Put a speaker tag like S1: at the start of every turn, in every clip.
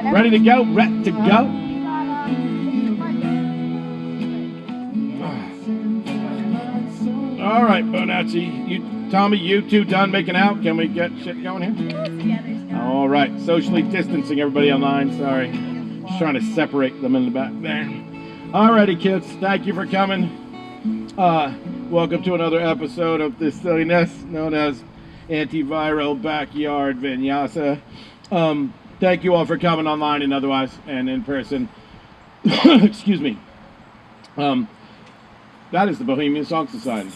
S1: Ready to go? Ready to go? All right, Bonacci. Tommy, you two done making out? Can we get shit going here? All right. Socially distancing everybody online. Sorry. Just trying to separate them in the back there. All righty, kids. Thank you for coming. Welcome to another episode of this silliness known as Antiviral Backyard Vinyasa. Thank you all for coming online and otherwise, and in person. Excuse me. That is the Bohemian Song Society.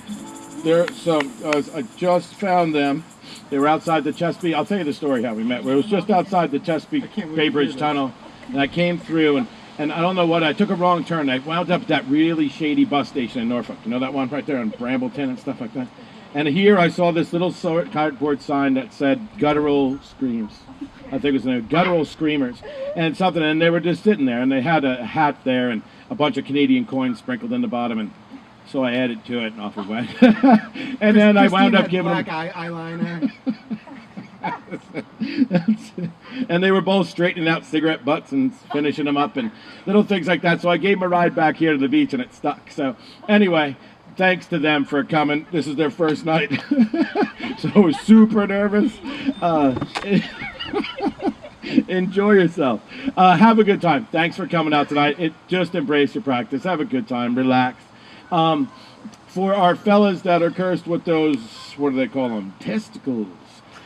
S1: I just found them. They were outside the Chesapeake. I'll tell you the story how we met. It was just outside the Chesapeake Bay Bridge Tunnel, and I came through, and I don't know what, I took a wrong turn. I wound up at that really shady bus station in Norfolk. You know that one right there in Brambleton and stuff like that? And here I saw this little cardboard sign that said Guttural Screams. I think it was the name, Guttural Screamers. And something, and they were just sitting there, and they had a hat there and a bunch of Canadian coins sprinkled in the bottom, and so I added to it, and off it went. And then I wound up giving them
S2: black eyeliner.
S1: And they were both straightening out cigarette butts and finishing them up and little things like that. So I gave them a ride back here to the beach, and it stuck. So anyway, thanks to them for coming. This is their first night. So I was super nervous. Enjoy yourself. Have a good time. Thanks for coming out tonight. Just embrace your practice. Have a good time. Relax. For our fellas that are cursed with those, what do they call them? Testicles.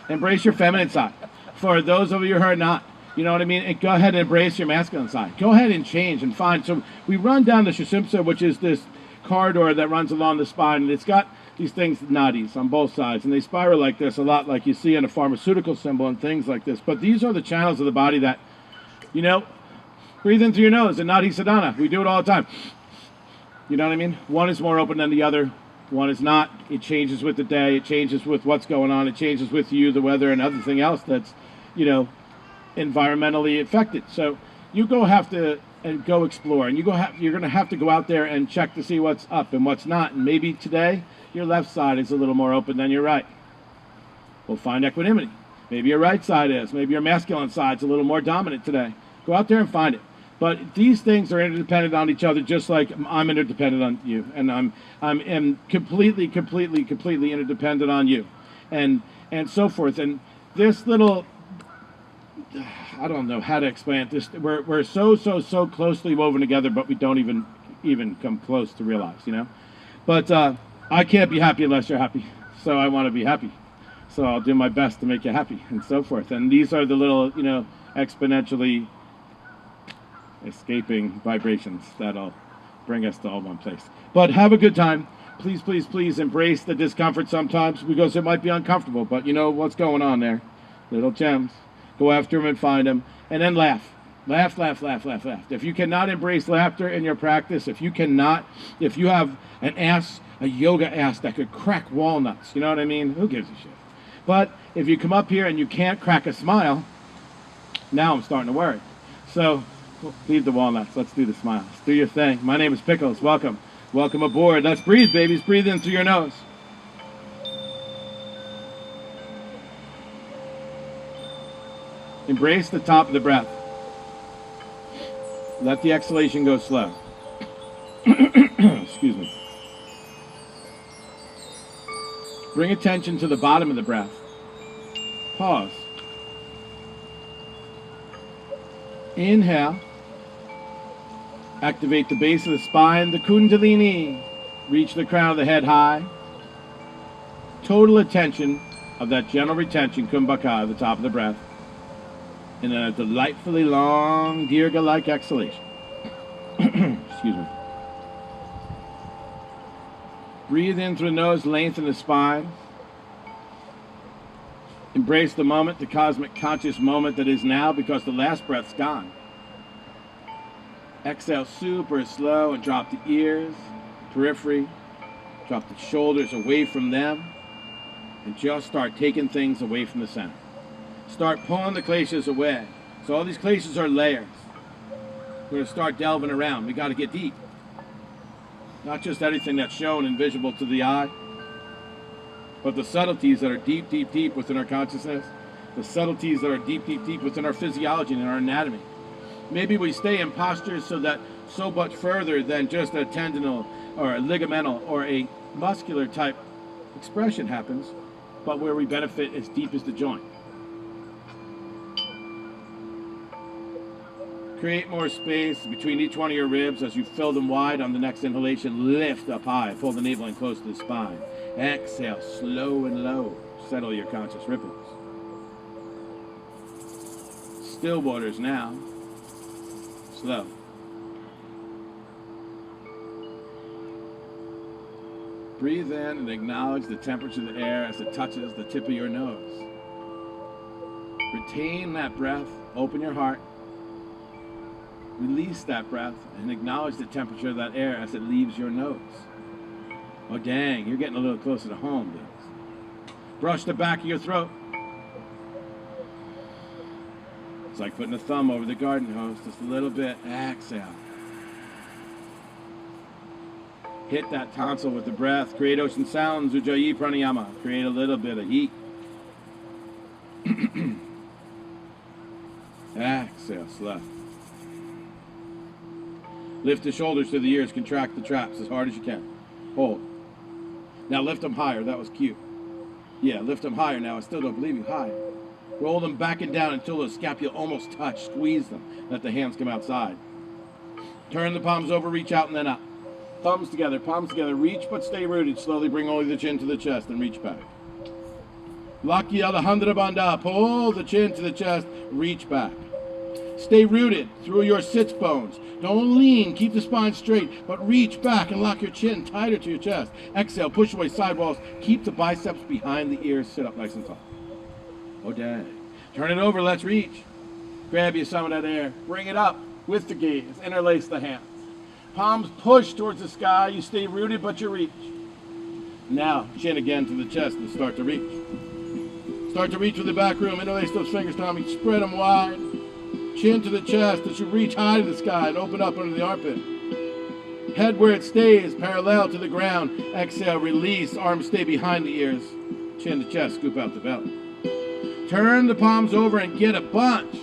S1: Embrace your feminine side. For those of you who are not, you know what I mean? And go ahead and embrace your masculine side. Go ahead and change and find. So we run down the Shishimsa, which is this corridor that runs along the spine, and it's got these things, nadis, on both sides, and they spiral like this, a lot like you see in a pharmaceutical symbol and things like this. But these are the channels of the body that, you know, breathe in through your nose, and nadi sadhana. We do it all the time. You know what I mean? One is more open than the other. One is not. It changes with the day. It changes with what's going on. It changes with you, the weather, and everything else that's, you know, environmentally affected. So you have to go explore, and you're going to have to go out there and check to see what's up and what's not. And maybe today your left side is a little more open than your right. We'll find equanimity. Maybe your right side is. Maybe your masculine side's a little more dominant today. Go out there and find it. But these things are interdependent on each other, just like I'm interdependent on you, and I'm completely interdependent on you, and so forth. And this little, I don't know how to explain it. This we're so closely woven together, but we don't even come close to realize, you know. But I can't be happy unless you're happy, so I want to be happy. So I'll do my best to make you happy, and so forth. And these are the little, you know, exponentially escaping vibrations that'll bring us to all one place. But have a good time. Please embrace the discomfort sometimes, because it might be uncomfortable, but you know what's going on there. Little gems. Go after them and find them, and then laugh. Laugh. If you cannot embrace laughter in your practice, if you have an ass, a yoga ass that could crack walnuts, you know what I mean? Who gives a shit? But if you come up here and you can't crack a smile, now I'm starting to worry. So leave the walnuts. Let's do the smiles. Do your thing. My name is Pickles. Welcome. Welcome aboard. Let's breathe, babies. Breathe in through your nose. Embrace the top of the breath. Let the exhalation go slow. Excuse me. Bring attention to the bottom of the breath. Pause. Inhale. Activate the base of the spine, the Kundalini. Reach the crown of the head high. Total attention of that gentle retention, Kumbhaka, at the top of the breath. And then a delightfully long, Dirga-like exhalation. Excuse me. Breathe in through the nose, lengthen the spine. Embrace the moment, the cosmic conscious moment that is now, because the last breath's gone. Exhale super slow and drop the ears, periphery, drop the shoulders away from them, and just start taking things away from the center. Start pulling the kleshas away. So all these kleshas are layers. We're going to start delving around. We got to get deep. Not just anything that's shown and visible to the eye, but the subtleties that are deep within our consciousness, the subtleties that are deep, deep, deep within our physiology and our anatomy. Maybe we stay in postures so much further than just a tendinal or a ligamental or a muscular type expression happens, but where we benefit as deep as the joint. Create more space between each one of your ribs as you fill them wide. On the next inhalation, lift up high. Pull the navel in close to the spine. Exhale, slow and low. Settle your conscious ripples. Still waters now. Slow. Breathe in and acknowledge the temperature of the air as it touches the tip of your nose. Retain that breath. Open your heart. Release that breath and acknowledge the temperature of that air as it leaves your nose. Oh dang, you're getting a little closer to home, dudes. Brush the back of your throat. It's like putting a thumb over the garden hose, just a little bit. Exhale. Hit that tonsil with the breath. Create ocean sounds, Ujjayi Pranayama. Create a little bit of heat. Exhale, slow. Lift the shoulders to the ears, contract the traps as hard as you can. Hold. Now lift them higher, that was cute. Yeah, lift them higher now, I still don't believe you, higher. Roll them back and down until the scapula almost touch, squeeze them, let the hands come outside. Turn the palms over, reach out and then up. Palms together, reach but stay rooted. Slowly bring only the chin to the chest and reach back. Laki Alejandra Banda, pull the chin to the chest, reach back. Stay rooted through your sits bones. Don't lean, keep the spine straight, but reach back and lock your chin tighter to your chest. Exhale, push away side walls. Keep the biceps behind the ears, sit up nice and tall. Oh, dang. Turn it over, let's reach. Grab you some of that air. Bring it up with the gaze. Interlace the hands. Palms push towards the sky. You stay rooted, but you reach. Now, chin again to the chest and start to reach. Start to reach with the back room. Interlace those fingers, Tommy. Spread them wide. Chin to the chest as you reach high to the sky and open up under the armpit. Head where it stays, parallel to the ground. Exhale, release. Arms stay behind the ears. Chin to chest, scoop out the belly. Turn the palms over and get a bunch.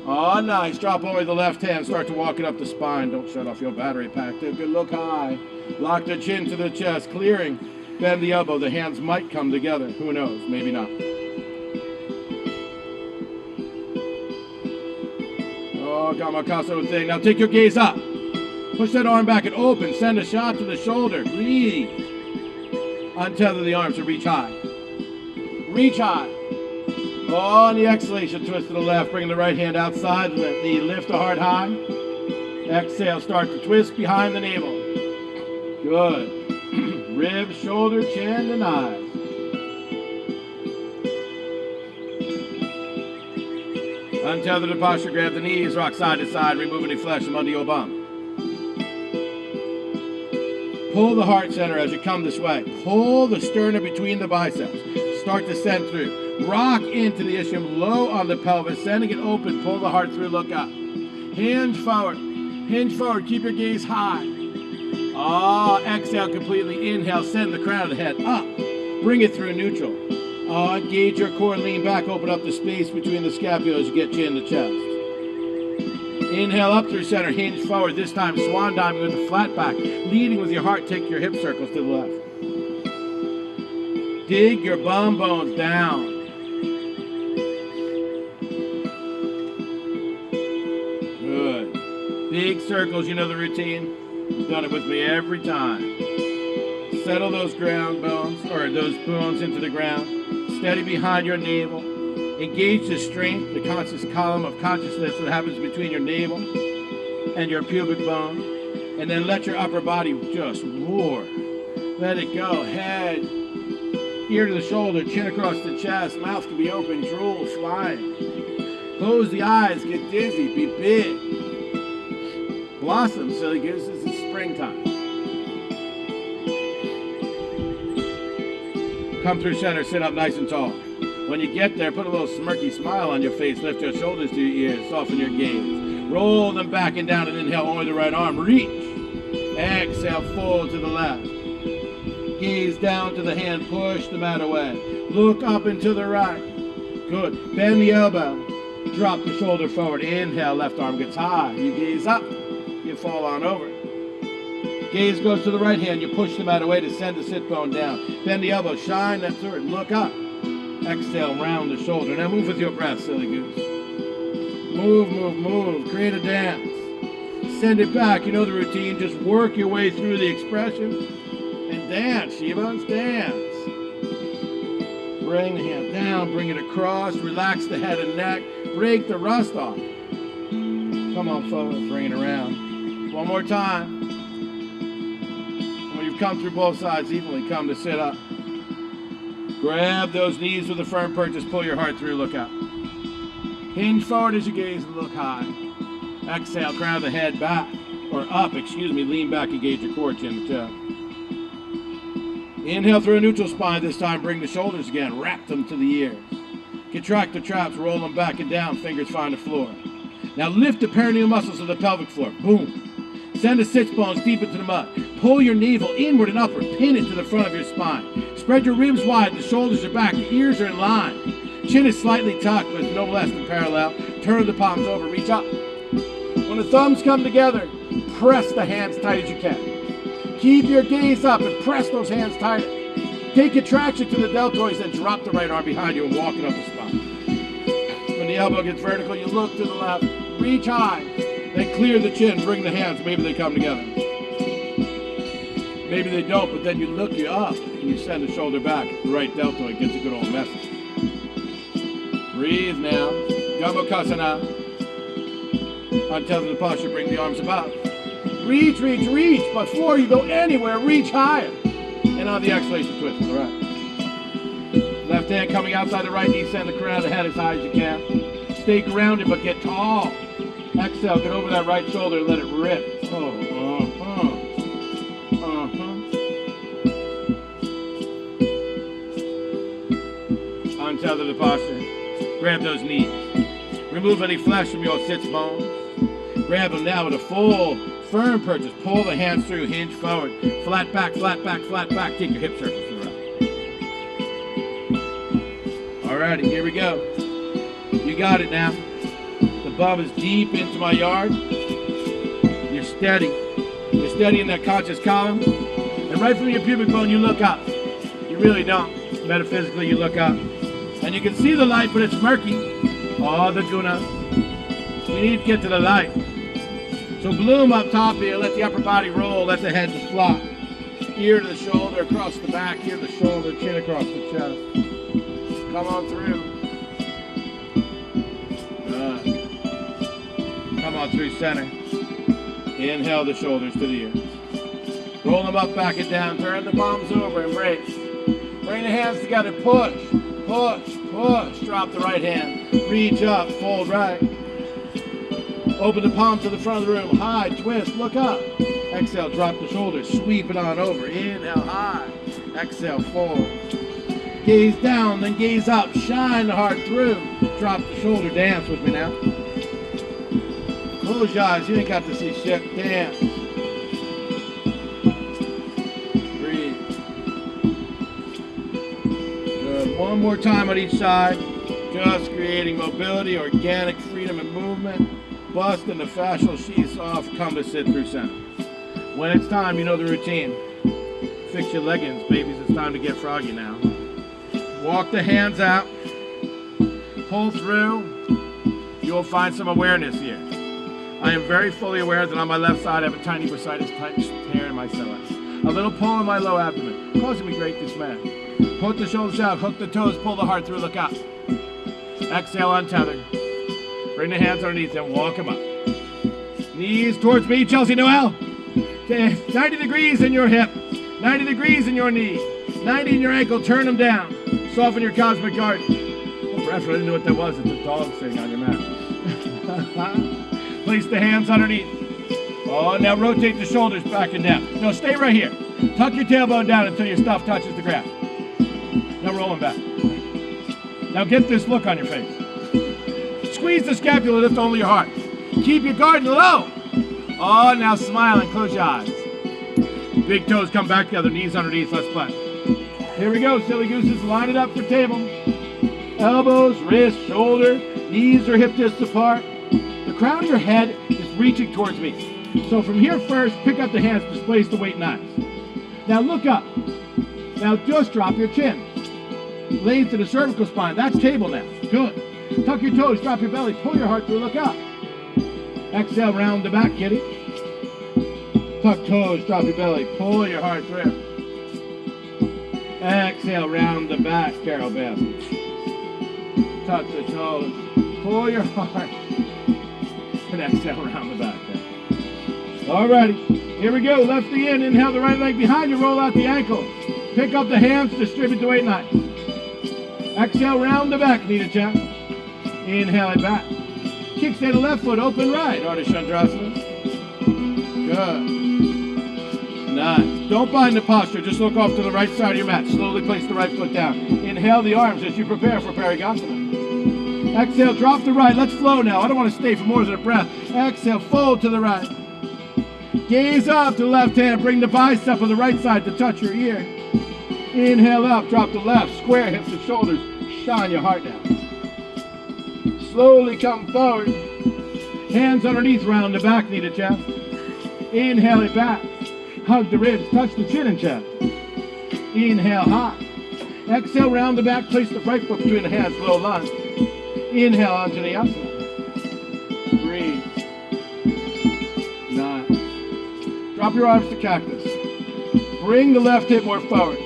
S1: Oh, nice. Drop over the left hand. Start to walk it up the spine. Don't shut off your battery pack. Good. Look high. Lock the chin to the chest. Clearing. Bend the elbow. The hands might come together. Who knows? Maybe not. Oh, Kamakaso thing. Now take your gaze up. Push that arm back and open. Send a shot to the shoulder. Breathe. Untether the arms to reach high. Reach high. On the exhalation, twist to the left. Bring the right hand outside. Left knee. Lift the heart high. Exhale. Start to twist behind the navel. Good. Ribs, shoulder, chin, and eyes. Untether the posture. Grab the knees. Rock side to side. Remove any flesh from under your bum. Pull the heart center as you come this way. Pull the sternum between the biceps. Start to send through. Rock into the ischium, low on the pelvis, sending it open. Pull the heart through, look up. Hinge forward. Hinge forward. Keep your gaze high. Exhale completely. Inhale, send the crown of the head up. Bring it through neutral. Engage your core, lean back, open up the space between the scapula as you get chin to chest. Inhale up through center, hinge forward. This time swan diving with a flat back. Leading with your heart, take your hip circles to the left. Dig your bum bones down. Good. Big circles, you know the routine. You've done it with me every time. Settle those ground bones, or those bones into the ground. Steady behind your navel. Engage the strength, the conscious column of consciousness that happens between your navel and your pubic bone. And then let your upper body just roar. Let it go. Head, ear to the shoulder, chin across the chest. Mouth can be open, drool flying. Close the eyes, get dizzy, be big. Blossom, silly goose, this is springtime. Come through center, sit up nice and tall. When you get there, put a little smirky smile on your face. Lift your shoulders to your ears. Soften your gaze. Roll them back and down and inhale only the right arm. Reach. Exhale, fold to the left. Gaze down to the hand. Push the mat away. Look up and to the right. Good. Bend the elbow. Drop the shoulder forward. Inhale, left arm gets high. You gaze up. You fall on over. Gaze goes to the right hand. You push the mat away to send the sit bone down. Bend the elbow. Shine that through it. Look up. Exhale, round the shoulder. Now move with your breath, silly goose. Move, move, move. Create a dance. Send it back. You know the routine. Just work your way through the expression and dance, Shivas, dance. Bring the hand down, bring it across, relax the head and neck, break the rust off. Come on forward, bring it around. One more time. When you've come through both sides evenly, come to sit up. Grab those knees with a firm purchase, pull your heart through, look up. Hinge forward as you gaze and look high. Exhale, crown the head back, or up, lean back, engage your core, chin to toe. Inhale through a neutral spine this time, bring the shoulders again, wrap them to the ears. Contract the traps, roll them back and down, fingers find the floor. Now lift the perineal muscles of the pelvic floor, boom. Send the sits bones deep into the mud. Pull your navel inward and upward, pin it to the front of your spine. Spread your ribs wide, the shoulders are back, the ears are in line. Chin is slightly tucked, but no less than parallel. Turn the palms over, reach up. When the thumbs come together, press the hands tight as you can. Keep your gaze up and press those hands tighter. Take a traction to the deltoids, then drop the right arm behind you and walk it up the spine. When the elbow gets vertical, you look to the left, reach high, then clear the chin, bring the hands, maybe they come together. Maybe they don't, but then you up and you send the shoulder back. The right deltoid gets a good old message. Breathe now. Gambakasana. Untether the posture, bring the arms above. Reach, reach, reach. Before you go anywhere, reach higher. And on the exhalation, twist to the right. Left hand coming outside the right knee, send the crown of the head as high as you can. Stay grounded, but get tall. Exhale, get over that right shoulder and let it rip. Untether the posture. Grab those knees. Remove any flesh from your sits bones. Grab them now with a full, firm purchase. Pull the hands through, hinge forward. Flat back, flat back, flat back. Take your hip circles to the right. Alrighty, here we go. You got it now. The bum is deep into my yard. You're steady. You're steady in that conscious column. And right from your pubic bone, you look up. You really don't. Metaphysically, you look up. And you can see the light, but it's murky. Oh, the guna. We need to get to the light. So bloom up top here, let the upper body roll, let the head just flop. Ear to the shoulder, across the back, ear to the shoulder, chin across the chest. Come on through. Good. Come on through center. Inhale the shoulders to the ears. Roll them up, back and down, turn the palms over, embrace. Bring the hands together, push, push, push. Drop the right hand, reach up, fold right. Open the palm to the front of the room. High, twist, look up. Exhale, drop the shoulders, sweep it on over. Inhale, high. Exhale, fold. Gaze down, then gaze up. Shine the heart through. Drop the shoulder. Dance with me now. Close your eyes. You ain't got to see shit. Dance. Breathe. Good. One more time on each side. Just creating mobility, organic freedom and movement. Busting the fascial sheaths off, come to sit through center. When it's time, you know the routine. Fix your leggings, babies, it's time to get froggy now. Walk the hands out, pull through. You'll find some awareness here. I am very fully aware that on my left side I have a tiny bursitis tear in my psoas. A little pull in my low abdomen, causing me great dismay. Put the shoulders out, hook the toes, pull the heart through, look up. Exhale, untether. Bring the hands underneath and walk them up. Knees towards me, Chelsea Noel. 90 degrees in your hip, 90 degrees in your knee, 90 in your ankle, turn them down. Soften your cosmic garden. Oh, breath, I didn't know what that was. It's a dog sitting on your mat. Place the hands underneath. Oh, now rotate the shoulders back and down. No, stay right here. Tuck your tailbone down until your stuff touches the ground. Now roll them back. Now get this look on your face. Squeeze the scapula, lift only your heart. Keep your garden low. Oh, now smile and close your eyes. Big toes come back together, knees underneath, let's play. Here we go, silly gooses, line it up for table. Elbows, wrists, shoulder, knees or hip discs apart. The crown of your head is reaching towards me. So from here first, pick up the hands, displace the weight in eyes. Now look up. Now just drop your chin. Blades to the cervical spine. That's table now. Good. Tuck your toes, drop your belly, pull your heart through, look up. Exhale, round the back, kitty. Tuck toes, drop your belly, pull your heart through. Exhale, round the back, Carol Beth. Tuck the toes, pull your heart. And exhale, round the back. Alrighty, here we go. Left knee in, inhale the right leg behind you, roll out the ankle. Pick up the hands, distribute the weight nice. Exhale, round the back, knee to chest. Inhale it back. Kickstand the left foot, open right, Ardha Chandrasana. Good. Nice. Don't bind the posture, just look off to the right side of your mat. Slowly place the right foot down. Inhale the arms as you prepare for Parigasana. Exhale, drop the right. Let's flow now. I don't want to stay for more than a breath. Exhale, fold to the right. Gaze up to the left hand. Bring the bicep on the right side to touch your ear. Inhale up, drop the left. Square hips and shoulders. Shine your heart down. Slowly come forward. Hands underneath, round the back, knee to chest. Inhale it back. Hug the ribs, touch the chin and chest. Inhale high. Exhale, round the back, place the right foot between the hands, low lunge. Inhale, Anjaneyasana. Breathe. Nice. Drop your arms to cactus. Bring the left hip more forward.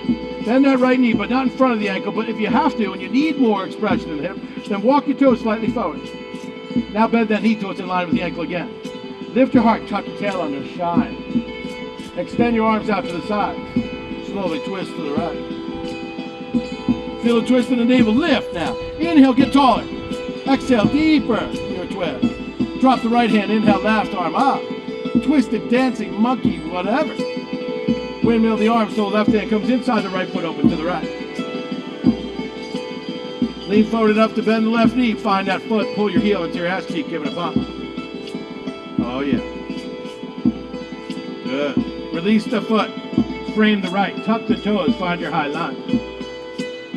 S1: Bend that right knee, but not in front of the ankle. But if you have to, and you need more expression in the hip, then walk your toes slightly forward. Now bend that knee till it's in line with the ankle again. Lift your heart, tuck the tail under, shine. Extend your arms out to the side. Slowly twist to the right. Feel a twist in the navel, lift now. Inhale, get taller. Exhale, deeper, your twist. Drop the right hand, inhale, left arm up. Twisted, dancing, monkey, whatever. Windmill the arms so the left hand comes inside the right foot, open to the right. Lean forward enough to bend the left knee. Find that foot, pull your heel into your ass cheek, give it a bump. Oh yeah. Good. Release the foot. Frame the right. Tuck the toes. Find your high line.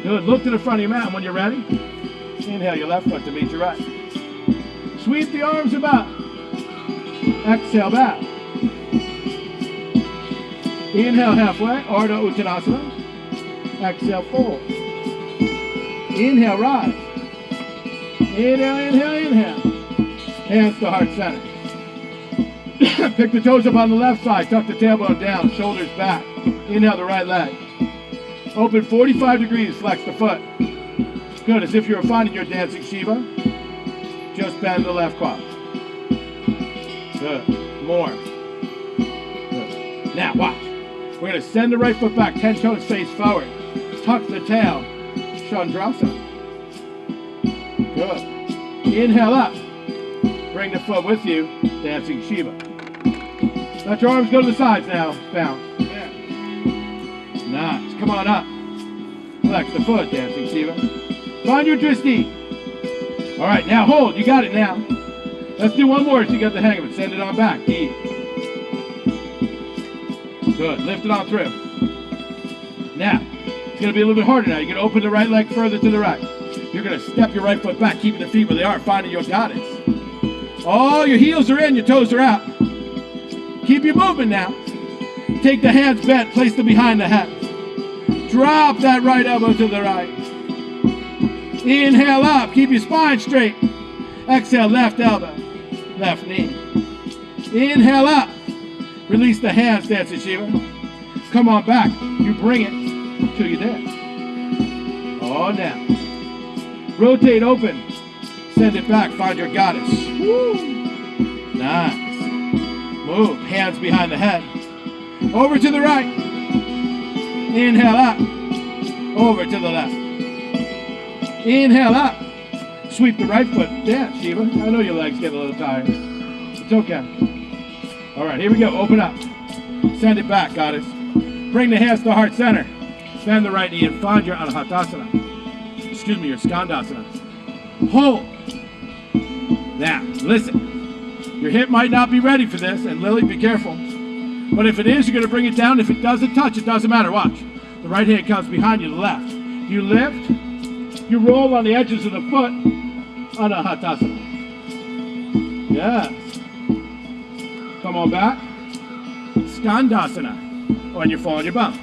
S1: Good. Look to the front of your mat. And when you're ready, inhale your left foot to meet your right. Sweep the arms about. Exhale back. Inhale halfway. Ardha Uttanasana. Exhale fold. Inhale rise. Inhale, inhale, inhale. Hands to heart center. Pick the toes up on the left side. Tuck the tailbone down. Shoulders back. Inhale the right leg. Open 45 degrees. Flex the foot. Good. As if you were finding your dancing Shiva. Just bend the left quad. Good. More. Good. Now watch. We're going to send the right foot back. 10 toes face forward. Tuck the tail. Chandrasana. Good. Inhale up. Bring the foot with you. Dancing Shiva. Let your arms go to the sides now. Bounce. Yeah. Nice. Come on up. Flex the foot. Dancing Shiva. Find your twisty. All right. Now hold. You got it now. Let's do one more so you got the hang of it. Send it on back. Deep. Good. Lift it on through. Now, it's going to be a little bit harder now. You're going to open the right leg further to the right. You're going to step your right foot back, keeping the feet where they are, finding your goddess. Oh, your heels are in, your toes are out. Keep your movement now. Take the hands bent, place them behind the head. Drop that right elbow to the right. Inhale up, keep your spine straight. Exhale, left elbow, left knee. Inhale up. Release the hands, dancing Shiva. Come on back. You bring it till you dance. Oh, now. Rotate open. Send it back. Find your goddess. Woo. Nice. Move. Hands behind the head. Over to the right. Inhale up. Over to the left. Inhale up. Sweep the right foot. Dance, Shiva. I know your legs get a little tired. It's okay. All right, here we go. Open up. Send it back, goddess. Bring the hands to heart center. Bend the right knee and find your Anahatasana. Excuse me, your Skandasana. Hold. Now, listen. Your hip might not be ready for this, and Lily, be careful. But if it is, you're going to bring it down. If it doesn't touch, it doesn't matter. Watch. The right hand comes behind you, the left. You lift. You roll on the edges of the foot. Anahatasana. Yes. Come on back. Skandasana. When you fall on your bum.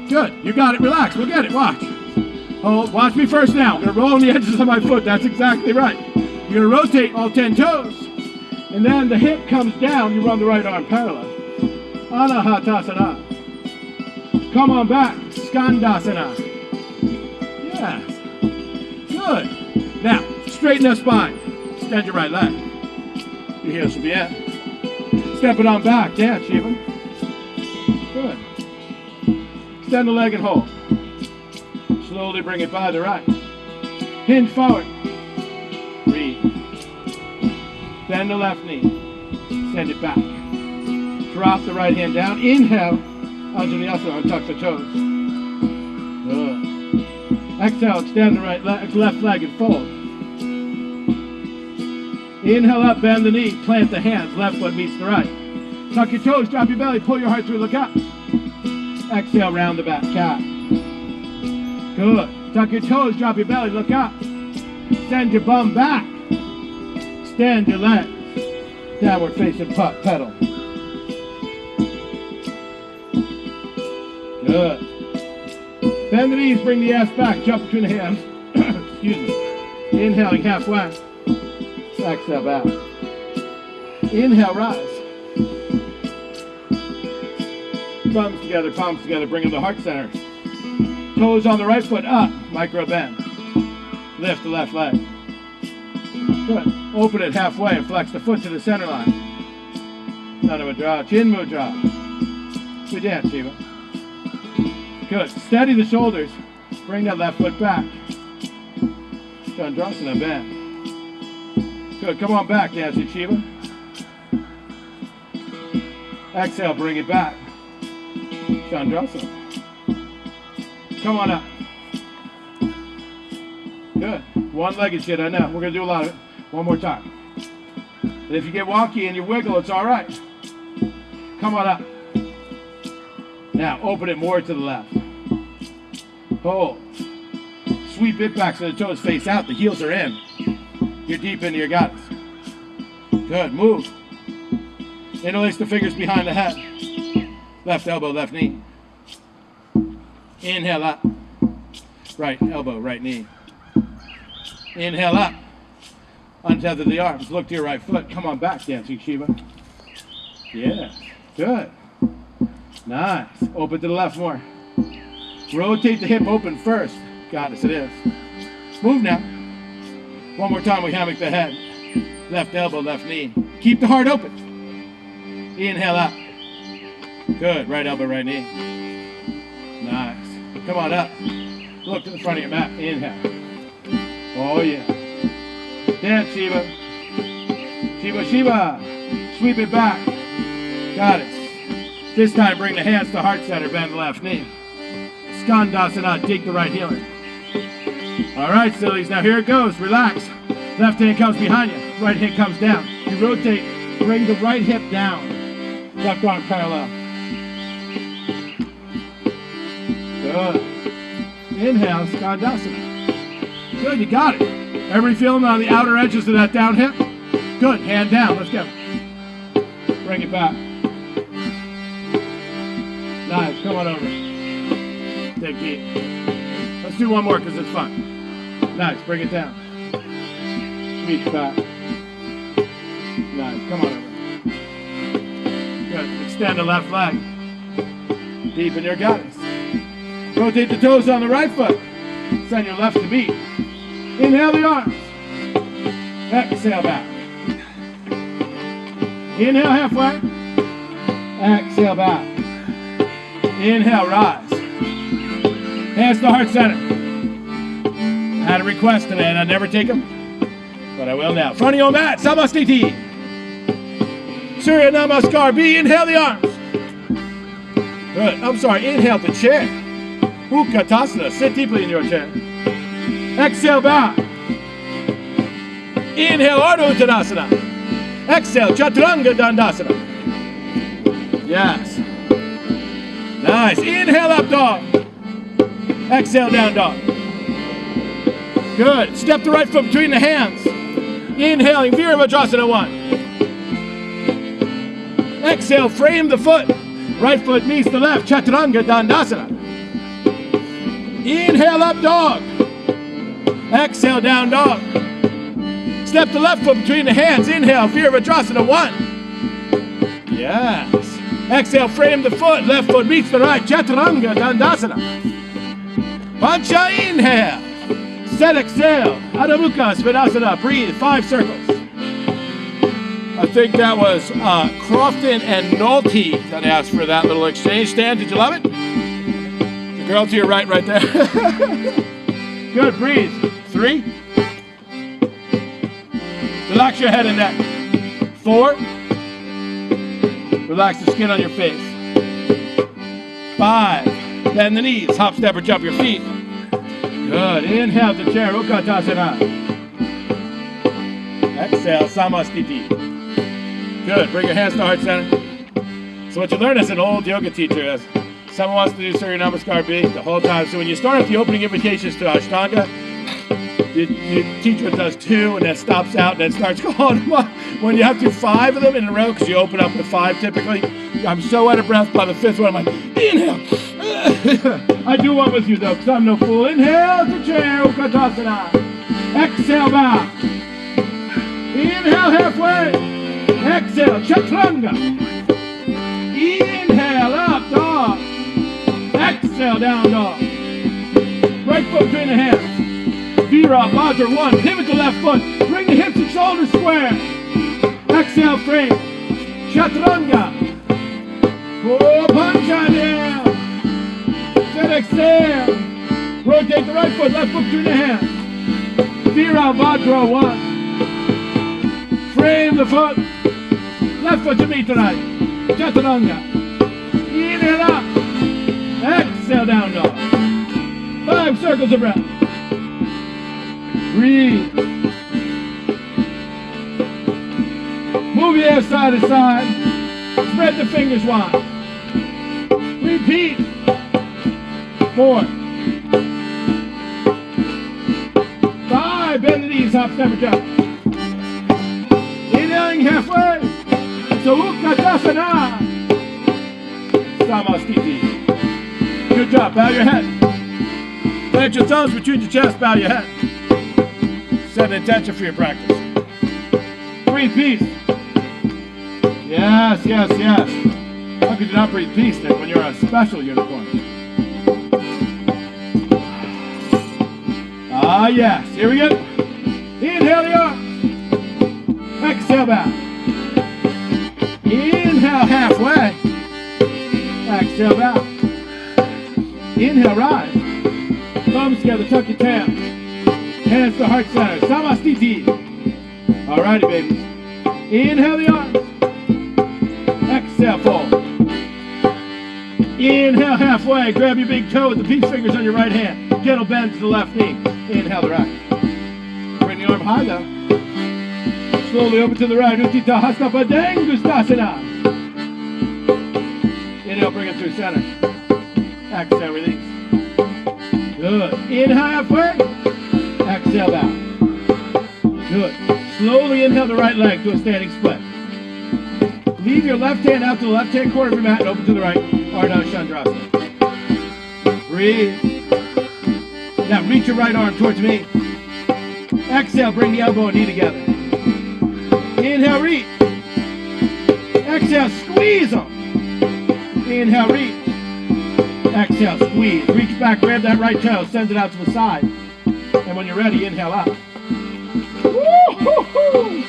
S1: Good. You got it. Relax. We'll get it. Watch. Hold. Watch me first now. I'm going to roll on the edges of my foot. That's exactly right. You're going to rotate all 10 toes. And then the hip comes down. You run the right arm parallel. Anahatasana. Come on back. Skandasana. Yes. Good. Now, straighten the spine. Extend your right leg. Your heels should be in. Step it on back. Yeah, Shiva. Good. Extend the leg and hold. Slowly bring it by the right. Hinge forward. Breathe. Bend the left knee. Send it back. Drop the right hand down. Inhale. Anjaneyasana. Tuck the toes. Good. Exhale. Extend the left leg and fold. Inhale up. Bend the knee. Plant the hands. Left foot meets the right. Tuck your toes. Drop your belly. Pull your heart through. Look up. Exhale. Round the back. Cat. Good. Tuck your toes. Drop your belly. Look up. Send your bum back. Extend your legs. Downward facing pedal. Good. Bend the knees, bring the ass back, jump between the hands. Excuse me. Inhaling halfway. Exhale back. Inhale, rise. Thumbs together, palms together, bring in the heart center. Toes on the right foot up, micro bend. Lift the left leg. Good. Open it halfway and flex the foot to the center line. None of a draw, chin mudra. Good dance, Shiva. Good. Steady the shoulders. Bring that left foot back. Chandrasana, bend. Good. Come on back, dancing Shiva. Exhale, bring it back. Chandrasana. Come on up. Good. One-legged shit, I know. We're going to do a lot of it. One more time. And if you get wonky and you wiggle, it's all right. Come on up. Now, open it more to the left. Hold. Sweep it back so the toes face out. The heels are in. You're deep into your guts. Good. Move. Interlace the fingers behind the head. Left elbow, left knee. Inhale up. Right elbow, right knee. Inhale up. Untether the arms. Look to your right foot. Come on back, dancing Shiva. Yeah. Good. Nice. Open to the left more. Rotate the hip open first. Goddess, it is. Move now. One more time, we hammock the head. Left elbow, left knee. Keep the heart open. Inhale up. Good. Right elbow, right knee. Nice. Come on up. Look to the front of your mat. Inhale. Oh, yeah. Dance, Shiva. Shiva, Shiva. Sweep it back. Got it. This time, bring the hands to heart center. Bend the left knee. Skandasana. Take the right heel in. All right, sillies. Now here it goes. Relax. Left hand comes behind you. Right hand comes down. You rotate. Bring the right hip down. Left arm parallel. Good. Inhale. Skandasana. Good. You got it. Everybody feeling on the outer edges of that down hip? Good. Hand down. Let's go. Bring it back. Nice. Come on over. Take deep. Let's do one more because it's fun. Nice. Bring it down. Reach back. Nice. Come on over. Good. Extend the left leg. Deepen your guts. Rotate the toes on the right foot. Send your left to beat. Inhale the arms. Exhale back. Inhale halfway. Exhale back. Inhale, rise. Hands to heart center. I had a request today and I'd never take them, but I will now. Front of your mat, Samastiti. Surya Namaskar. B, inhale the arms. Good. I'm sorry, inhale the chair. Utkatasana. Sit deeply in your chair. Exhale, bow. Inhale, Ardha Uttanasana. Exhale, Chaturanga Dandasana. Yes. Nice. Inhale, up dog. Exhale, down dog. Good. Step the right foot between the hands. Inhaling, Virabhadrasana 1. Exhale, frame the foot. Right foot meets the left, Chaturanga Dandasana. Inhale, up dog. Exhale, down dog. Step the left foot between the hands. Inhale, Virabhadrasana 1. Yes. Exhale, frame the foot. Left foot meets the right, Chaturanga Dandasana. Pancha, inhale. Set, exhale. Adho Mukha Svanasana. Breathe. 5 circles. I think that was Crofton and Nolte that asked for that little exchange. Stan, did you love it? The girl to your right there. Good. Breathe. 3. Relax your head and neck. 4. Relax the skin on your face. 5. Bend the knees. Hop, step, or jump your feet. Good. Inhale to chair. Utkatasana. Exhale. Samastiti. Good. Bring your hands to heart center. So what you learn as an old yoga teacher is someone wants to do Surya Namaskar B the whole time. So when you start off the opening invitations to Ashtanga, your teacher does 2 and then stops out and then starts going. When you have to do 5 of them in a row, because you open up with 5 typically, I'm so out of breath by the 5th one. I'm like, inhale. I do one with you though, because I'm no fool. Inhale to chair, Utkatasana. Exhale, bow. Inhale, halfway. Exhale, Chaturanga. Inhale, up dog. Exhale, down dog. Right foot between the hands. Virabhadra 1. Pivot the left foot. Bring the hips and shoulders square. Exhale, frame. Chaturanga. Oh, pancha down. Set, exhale. Rotate the right foot, left foot between the hands. Virabhadra 1. Frame the foot. Left foot to me tonight. Chaturanga. Inhale up. Exhale, down dog. 5 circles of breath. Breathe. Move your head side to side. Spread the fingers wide. Repeat. 4. 5. Bend the knees, hop, step, or jump. Inhaling halfway. So Utkatasana. Samastiti. Good job. Bow your head. Plant your thumbs between your chest. Bow your head. Set an intention for your practice. Breathe peace. Yes, yes, yes. How could you not breathe peace then when you're a special unicorn? Ah, yes. Here we go. Inhale the arms. Exhale back. Inhale halfway. Exhale back. Inhale rise. Thumbs together, tuck your tail. Hands to heart center. Samastiti. Alrighty, babies. Inhale the arms. Exhale, fold. Inhale halfway. Grab your big toe with the peace fingers on your right hand. Gentle bend to the left knee. Inhale the right. Bring the arm high though. Slowly over to the right. Uttita Hasta Padangustasana. Inhale, bring it through center. Exhale, release. Good. Inhale halfway. Exhale out. Good. Slowly inhale the right leg to a standing split. Leave your left hand out to the left-hand corner of your mat and open to the right. Ardha Chandrasana. Breathe. Now reach your right arm towards me. Exhale, bring the elbow and knee together. Inhale, reach. Exhale, squeeze them. Inhale, reach. Exhale, squeeze. Reach back, grab that right toe, send it out to the side. And when you're ready, inhale out. Woo-hoo-hoo.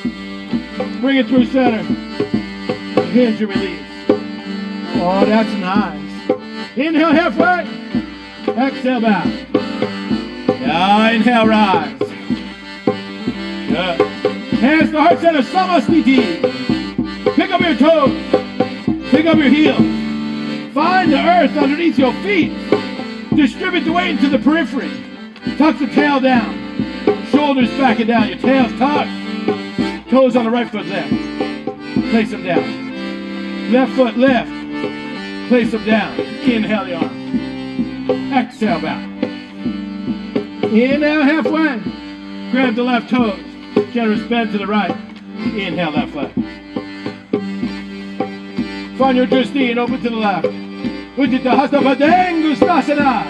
S1: Bring it through center. Hinge and release. Oh, that's nice. Inhale halfway. Exhale back. Now inhale, rise. Good. Hands to heart center, Samastiti. Pick up your toes. Pick up your heels. Find the earth underneath your feet. Distribute the weight into the periphery. Tuck the tail down. Shoulders back and down. Your tail's tucked. Toes on the right foot left. Place them down. Left foot lift. Place them down. Inhale the arms. Exhale back. Inhale halfway. Grab the left toes. Generous bend to the right. Inhale left leg. Find your twisty and open to the left. Ujjita Hasta Padangustasana.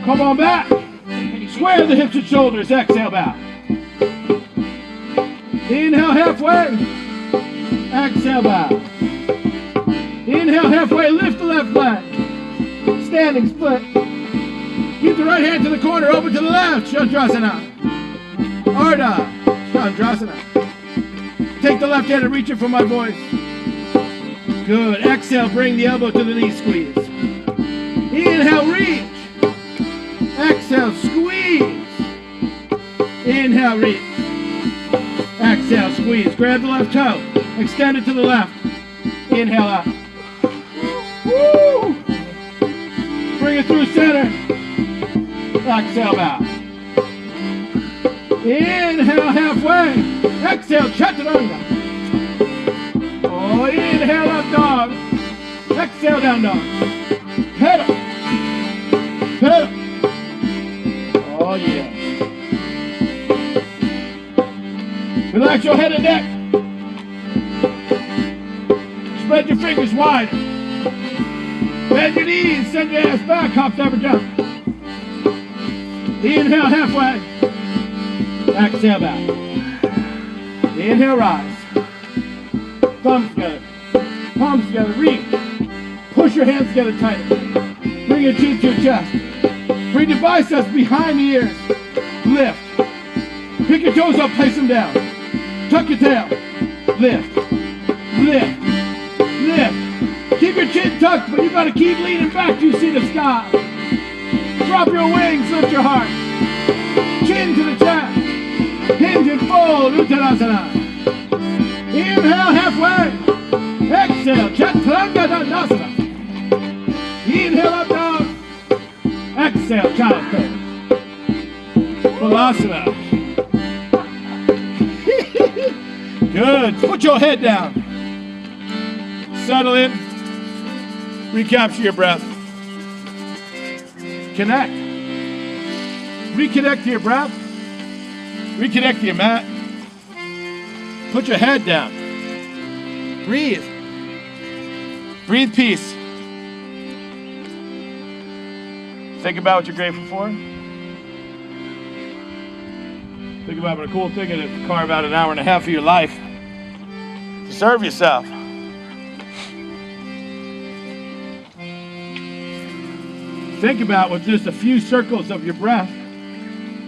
S1: Come on back. Square the hips and shoulders. Exhale back. Inhale halfway. Exhale back. Inhale halfway. Lift the left leg. Standing split. Keep the right hand to the corner. Open to the left. Chandrasana. Ardha Chandrasana. Take the left hand and reach it for my voice. Good. Exhale, bring the elbow to the knee, squeeze. Inhale, reach. Exhale, squeeze. Inhale, reach. Exhale, squeeze. Grab the left toe. Extend it to the left. Inhale up. Woo! Bring it through center. Exhale back. Inhale halfway. Exhale, chaturanga. Oh, inhale up dog. Exhale down dog. Pedal. Pedal. Oh yeah. Relax your head and neck. Spread your fingers wide. Bend your knees. Send your ass back. Hop, never jump. Inhale halfway. Exhale back. Inhale, rise. Thumbs together. Palms together. Reach. Push your hands together tight. Bring your chin to your chest. Bring your biceps behind the ears. Lift. Pick your toes up. Place them down. Tuck your tail. Lift. Lift. Lift. Keep your chin tucked, but you got to keep leaning back till you see the sky. Drop your wings. Lift your heart. Chin to the chest. Hinge and fold, Uttanasana. Inhale halfway. Exhale, Chaturanga Dandasana. Inhale up dog. Exhale, child's pose. Balasana. Good. Put your head down. Settle in. Recapture your breath. Connect. Reconnect to your breath. Reconnect to your mat. Put your head down. Breathe. Breathe peace. Think about what you're grateful for. Think about what a cool thing it is to carve out an hour and a half of your life to serve yourself. Think about with just a few circles of your breath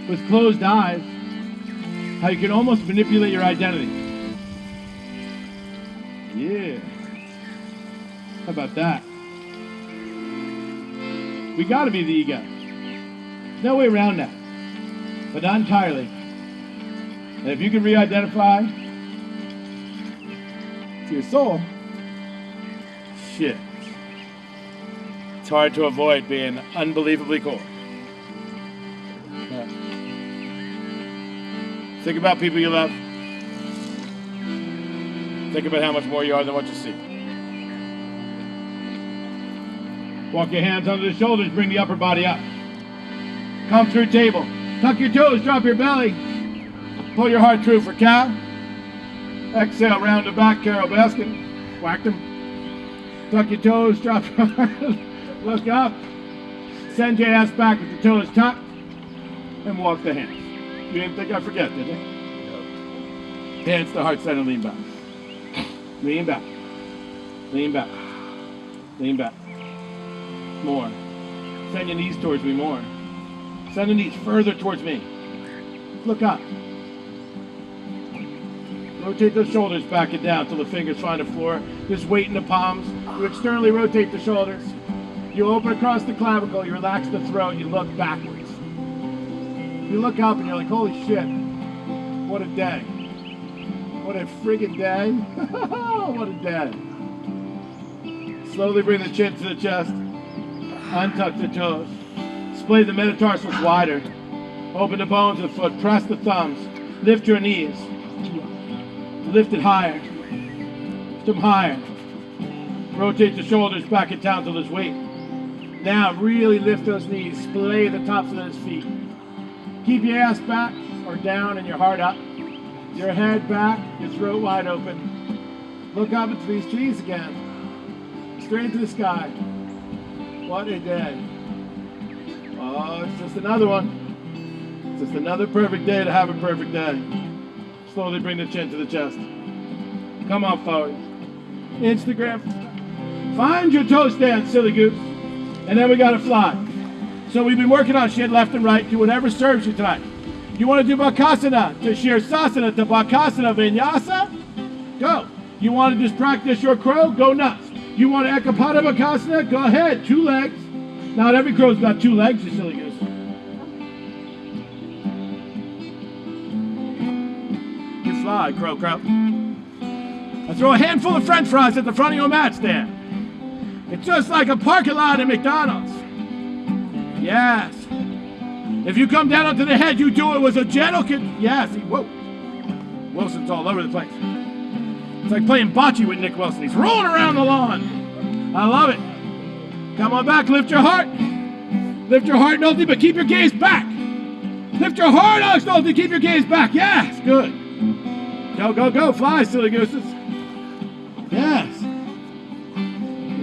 S1: with closed eyes, how you can almost manipulate your identity. Yeah. How about that? We got to be the ego. No way around that. But not entirely. And if you can re-identify to your soul, shit. It's hard to avoid being unbelievably cool. Yeah. Think about people you love. Think about how much more you are than what you see. Walk your hands under the shoulders, bring the upper body up. Come through table. Tuck your toes, drop your belly. Pull your heart through for cow. Exhale, round the back, Carol Baskin. Whack them. Tuck your toes, drop your heart. Look up. Send your ass back with the toes tucked. And walk the hands. You didn't think I'd forget, did you? Hands to heart center, lean back. Lean back. Lean back. Lean back. More. Send your knees towards me more. Send the knees further towards me. Look up. Rotate those shoulders back and down till the fingers find the floor. Just weight in the palms. You externally rotate the shoulders. You open across the clavicle. You relax the throat. You look backwards. You look up and you're like, holy shit. What a day. What a friggin' day. What a day. Slowly bring the chin to the chest. Untuck the toes. Splay the metatarsals wider. Open the bones of the foot. Press the thumbs. Lift your knees. Lift it higher. Lift them higher. Rotate the shoulders back and down till there's weight. Now really lift those knees. Splay the tops of those feet. Keep your ass back. are down and your heart up. Your head back, your throat wide open. Look up into these trees again. Straight into the sky. What a day. Oh, it's just another one. It's just another perfect day to have a perfect day. Slowly bring the chin to the chest. Come on forward. Instagram. Find your toe stand, silly goose. And then we gotta fly. So we've been working on shit left and right. Do whatever serves you tonight. You want to do Bakasana to Shirsasana to Bakasana Vinyasa? Go. You want to just practice your crow? Go nuts. You want to Ekapada Bakasana? Go ahead. 2 legs. Not every crow's got 2 legs, you silly goose. You fly, crow, crow. I throw a handful of French fries at the front of your mat stand. It's just like a parking lot at McDonald's. Yes. If you come down onto the head, you do it with a gentle yes. Whoa. Wilson's all over the place. It's like playing bocce with Nick Wilson. He's rolling around the lawn. I love it. Come on back. Lift your heart. Lift your heart, Nolte, but keep your gaze back. Lift your heart, Alex Nolte. Keep your gaze back. Yes. Good. Go, go, go. Fly, silly gooses. Yes.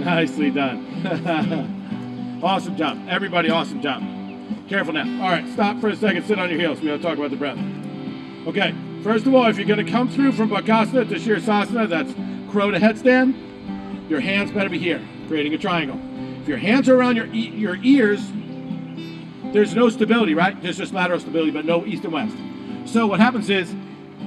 S1: Nicely done. Awesome job. Everybody, awesome job. Careful now. All right, stop for a second. Sit on your heels. We're going to talk about the breath. Okay, first of all, if you're going to come through from Bakasana to Shirsasana, that's crow to headstand, your hands better be here, creating a triangle. If your hands are around your ears, there's no stability, right? There's just lateral stability, but no east and west. So what happens is,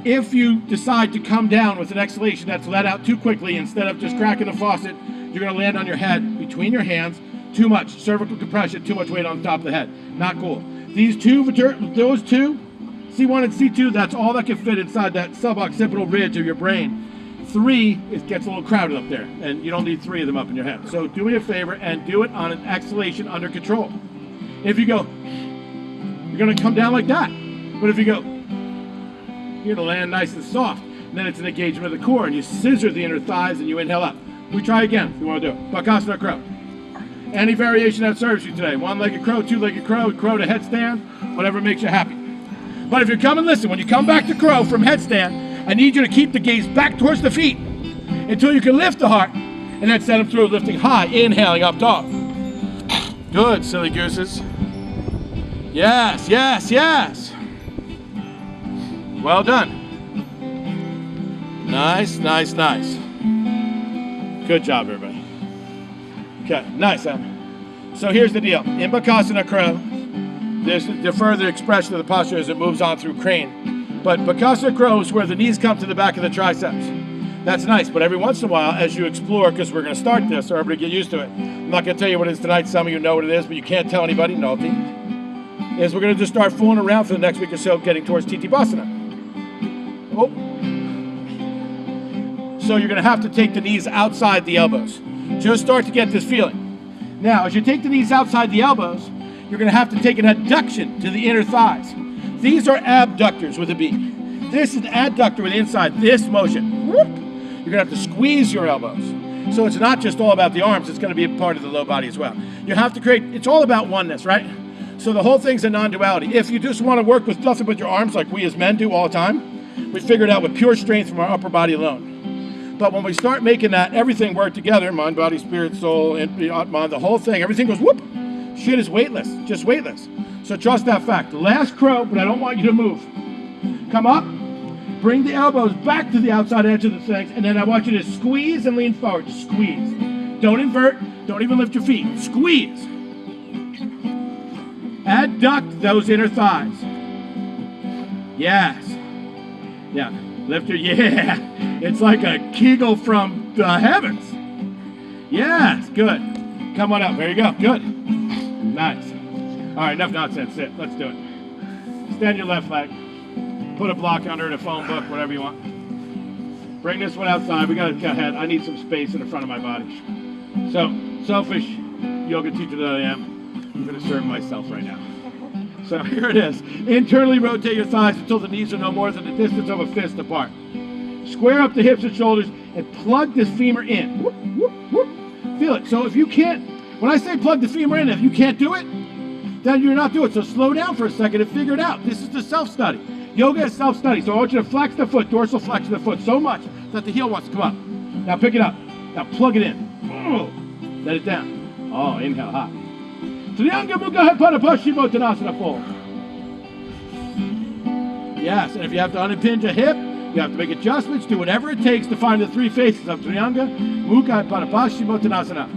S1: if you decide to come down with an exhalation that's let out too quickly, instead of just cracking the faucet, you're going to land on your head between your hands. Too much cervical compression, too much weight on the top of the head. Not cool. Those two, C1 and C2, that's all that can fit inside that suboccipital ridge of your brain. 3, it gets a little crowded up there, and you don't need 3 of them up in your head. So do me a favor and do it on an exhalation under control. If you go, you're going to come down like that. But if you go, you're going to land nice and soft. And then it's an engagement of the core, and you scissor the inner thighs, and you inhale up. We try again if you want to do it. Bakasana crow. Any variation that serves you today. 1-legged crow, 2-legged crow, crow to headstand, whatever makes you happy. But if you're coming, listen, when you come back to crow from headstand, I need you to keep the gaze back towards the feet until you can lift the heart and then send them through, lifting high, inhaling up dog. Good, silly gooses. Yes, yes, yes. Well done. Nice, nice, nice. Good job, everybody. Okay, nice, Em. So here's the deal. In Bakasana crow, there's the further expression of the posture as it moves on through crane. But Bakasana crow is where the knees come to the back of the triceps. That's nice, but every once in a while, as you explore, because we're going to start this, so everybody get used to it. I'm not going to tell you what it is tonight. Some of you know what it is, but you can't tell anybody. Nolte. Is we're going to just start fooling around for the next week or so, getting towards Titibasana. Oh. So you're going to have to take the knees outside the elbows. Just start to get this feeling. Now, as you take the knees outside the elbows, you're going to have to take an adduction to the inner thighs. These are abductors with a B. This is an adductor with the inside. This motion. Whoop. You're going to have to squeeze your elbows. So it's not just all about the arms. It's going to be a part of the low body as well. You have to create, it's all about oneness, right? So the whole thing's a non-duality. If you just want to work with nothing but your arms like we as men do all the time, we figured out with pure strength from our upper body alone. But when we start making that, everything work together, mind, body, spirit, soul, mind, the whole thing, everything goes whoop. Shit is weightless, just weightless. So trust that fact. Last crow, but I don't want you to move. Come up, bring the elbows back to the outside edge of the things, and then I want you to squeeze and lean forward. Squeeze. Don't invert, don't even lift your feet. Squeeze. Adduct those inner thighs. Yes. Yeah. Lift your, yeah. It's like a Kegel from the heavens. Yes, good. Come on up. There you go. Good. Nice. All right, enough nonsense. Sit. Let's do it. Stand your left leg. Put a block under it, a phone book, whatever you want. Bring this one outside. We got to go ahead. I need some space in the front of my body. So, selfish yoga teacher that I am, I'm going to serve myself right now. So here it is. Internally rotate your thighs until the knees are no more than the distance of a fist apart. Square up the hips and shoulders and plug this femur in. Whoop, whoop, whoop. Feel it. So if you can't, when I say plug the femur in, if you can't do it, then you're not doing it. So slow down for a second and figure it out. This is the self-study. Yoga is self-study, so I want you to flex the foot, dorsal flex of the foot so much that the heel wants to come up. Now pick it up. Now plug it in. Let it down. Oh, inhale, high. Trianga Mukha Pada Paschimottanasana fold. Yes, and if you have to unimpinge a hip, you have to make adjustments, do whatever it takes to find the three faces of Trianga Mukha Pada Paschimottanasana.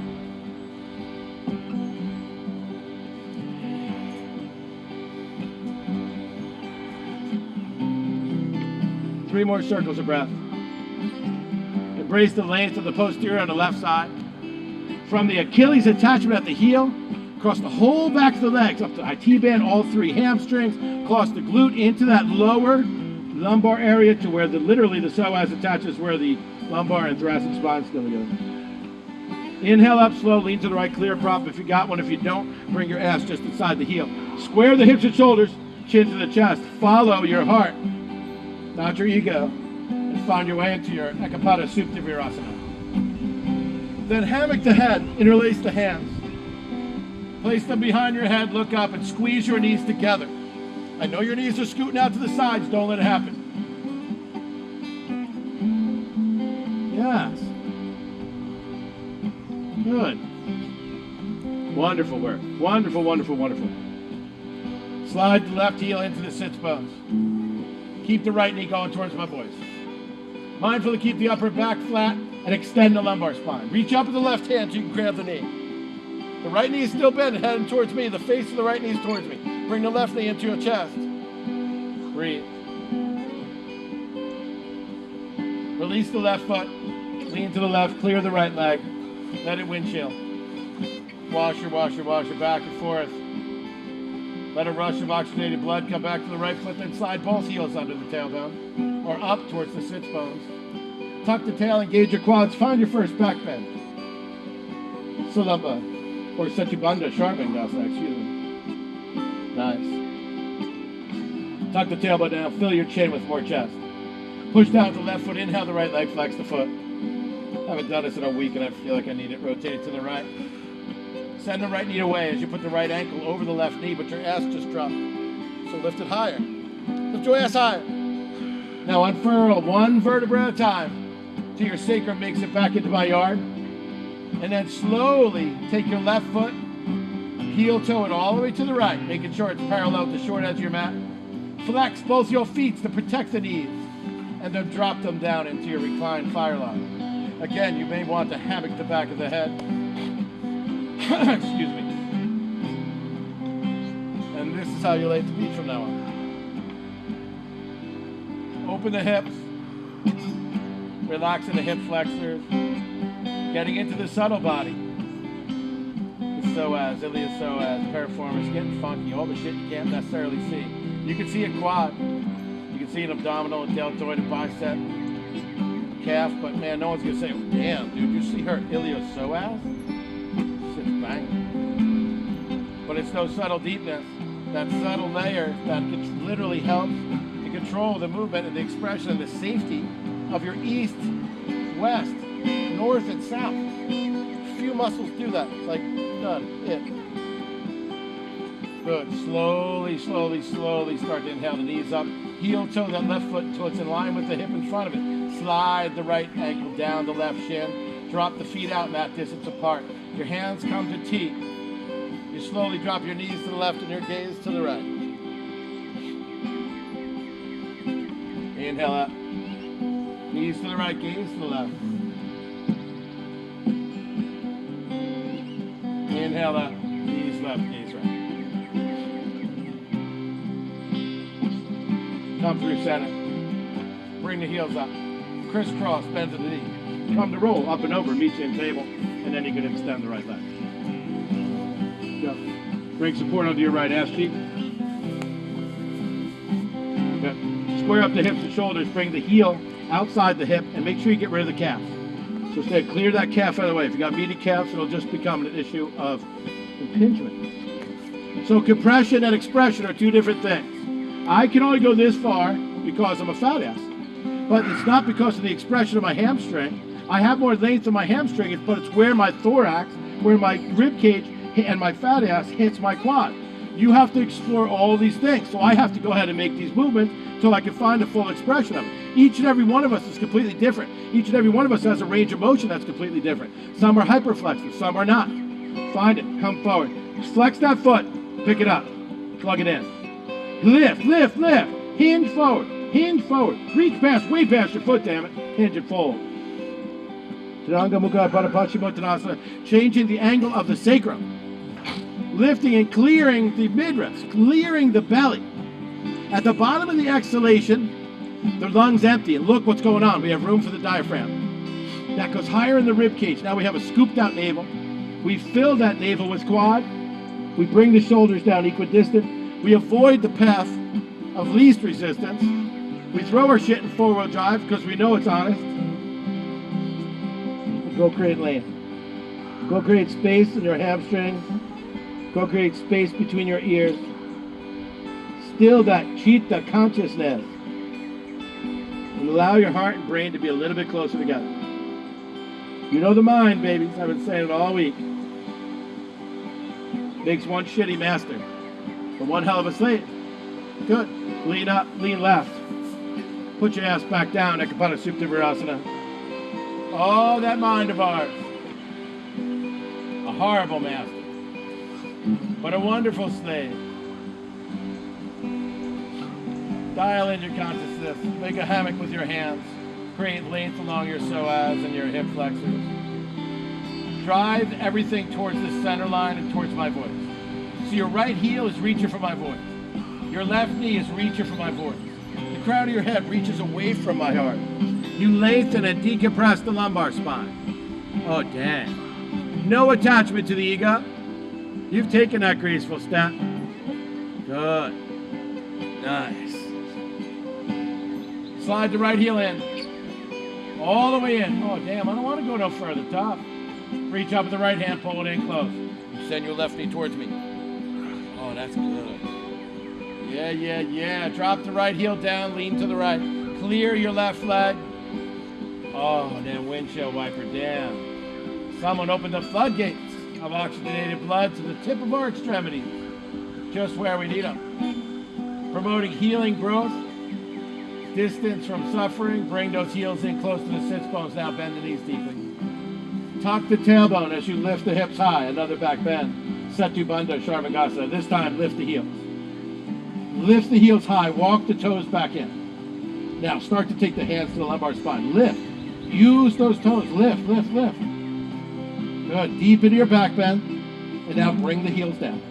S1: Three more circles of breath. Embrace the length of the posterior on the left side. From the Achilles attachment at the heel, across the whole back of the legs, up to IT band, all three hamstrings, across the glute into that lower lumbar area to where literally the psoas attaches where the lumbar and thoracic spines go together. Inhale up slow, lean to the right, clear prop if you got one. If you don't, bring your ass just inside the heel. Square the hips and shoulders, chin to the chest. Follow your heart, not your ego, and find your way into your Ekapada Supta Virasana. Then hammock the head, interlace the hands. Place them behind your head, look up, and squeeze your knees together. I know your knees are scooting out to the sides, don't let it happen. Yes. Good. Wonderful work. Wonderful, wonderful, wonderful. Slide the left heel into the sits bones. Keep the right knee going towards my boys. Mindful to keep the upper back flat and extend the lumbar spine. Reach up with the left hand so you can grab the knee. The right knee is still bent, heading towards me. The face of the right knee is towards me. Bring the left knee into your chest. Breathe. Release the left foot. Lean to the left. Clear the right leg. Let it windshield. Washer, washer, washer, back and forth. Let a rush of oxygenated blood come back to the right foot, then slide both heels under the tailbone or up towards the sits bones. Tuck the tail, engage your quads, find your first back bend. Sulamba, or Setubandha, Sharbandasa, excuse me. Nice. Tuck the tailbone down, fill your chin with more chest. Push down with the left foot, inhale the right leg, flex the foot. I haven't done this in a week and I feel like I need it. Rotate it to the right. Send the right knee away as you put the right ankle over the left knee, but your ass just dropped. So lift it higher. Lift your ass higher. Now unfurl one vertebra at a time till your sacrum makes it back into my yard. And then slowly take your left foot, heel toe it all the way to the right, making sure it's parallel to the short edge of your mat. Flex both your feet to protect the knees, and then drop them down into your reclined fire line. Again, you may want to hammock the back of the head. Excuse me. And this is how you lay at the beach from now on. Open the hips. Relaxing the hip flexors. Getting into the subtle body. The psoas, iliopsoas, piriformis, getting funky. All the shit you can't necessarily see. You can see a quad. You can see an abdominal, a deltoid, a bicep, calf, but man, no one's gonna say, damn, dude, you see her iliopsoas? Bang. But it's no subtle deepness, that subtle layer that literally helps to control the movement and the expression and the safety of your east, west, north, and south. Few muscles do that, like none, it. Good, slowly, slowly, slowly start to inhale the knees up. Heel toe that left foot until it's in line with the hip in front of it. Slide the right ankle down the left shin. Drop the feet out that distance apart. Your hands come to T. You slowly drop your knees to the left and your gaze to the right. Inhale up. Knees to the right, gaze to the left. Inhale up. Knees left, gaze right. Come through center. Bring the heels up. Crisscross, bend to the knee. Come to roll, up and over, meet you in table. And then you can extend the right leg. Go. Bring support onto your right ass cheek. Good. Square up the hips and shoulders. Bring the heel outside the hip and make sure you get rid of the calf. So instead, clear that calf out of the way. If you got meaty calves, it'll just become an issue of impingement. So compression and expression are two different things. I can only go this far because I'm a fat ass. But it's not because of the expression of my hamstring. I have more length in my hamstring, but it's where my thorax, where my rib cage and my fat ass hits my quad. You have to explore all these things. So I have to go ahead and make these movements so I can find the full expression of it. Each and every one of us is completely different. Each and every one of us has a range of motion that's completely different. Some are hyperflexive, some are not. Find it, come forward. Flex that foot, pick it up, plug it in. Lift, lift, lift. Hinge forward, reach past, way past your foot, damn it. Hinge and fold. Tadanga Mukha Pada Paschimottanasana, changing the angle of the sacrum. Lifting and clearing the midriffs, clearing the belly. At the bottom of the exhalation, the lungs empty, and look what's going on. We have room for the diaphragm. That goes higher in the rib cage. Now we have a scooped out navel. We fill that navel with quad. We bring the shoulders down equidistant. We avoid the path of least resistance. We throw our shit in four-wheel drive because we know it's honest. Go create lane. Go create space in your hamstrings. Go create space between your ears. Still that chitta consciousness. And allow your heart and brain to be a little bit closer together. You know the mind, babies. I've been saying it all week. Makes one shitty master, but one hell of a slave. Good. Lean up, lean left. Put your ass back down. Ekapana Supta Virasana. Oh, that mind of ours. A horrible master, but a wonderful slave. Dial in your consciousness. Make a hammock with your hands. Create length along your psoas and your hip flexors. Drive everything towards the center line and towards my voice. So your right heel is reaching for my voice. Your left knee is reaching for my voice. The crown of your head reaches away from my heart. You lengthen and decompress the lumbar spine. Oh, dang. No attachment to the ego. You've taken that graceful step. Good. Nice. Slide the right heel in. All the way in. Oh, damn, I don't want to go no further. Tough. Reach up with the right hand, pull it in close. Send your left knee towards me. Oh, that's good. Yeah, yeah, yeah. Drop the right heel down, lean to the right. Clear your left leg. Oh, damn, windshield wiper down. Someone opened the floodgates of oxygenated blood to the tip of our extremities, just where we need them. Promoting healing growth, distance from suffering. Bring those heels in close to the sits bones. Now bend the knees deeply. Tuck the tailbone as you lift the hips high. Another back bend. Setu Bandha Sharvangasana. This time, lift the heels. Lift the heels high. Walk the toes back in. Now, start to take the hands to the lumbar spine. Lift. Use those toes. Lift, lift, lift. Good. Deep into your back bend. And now bring the heels down.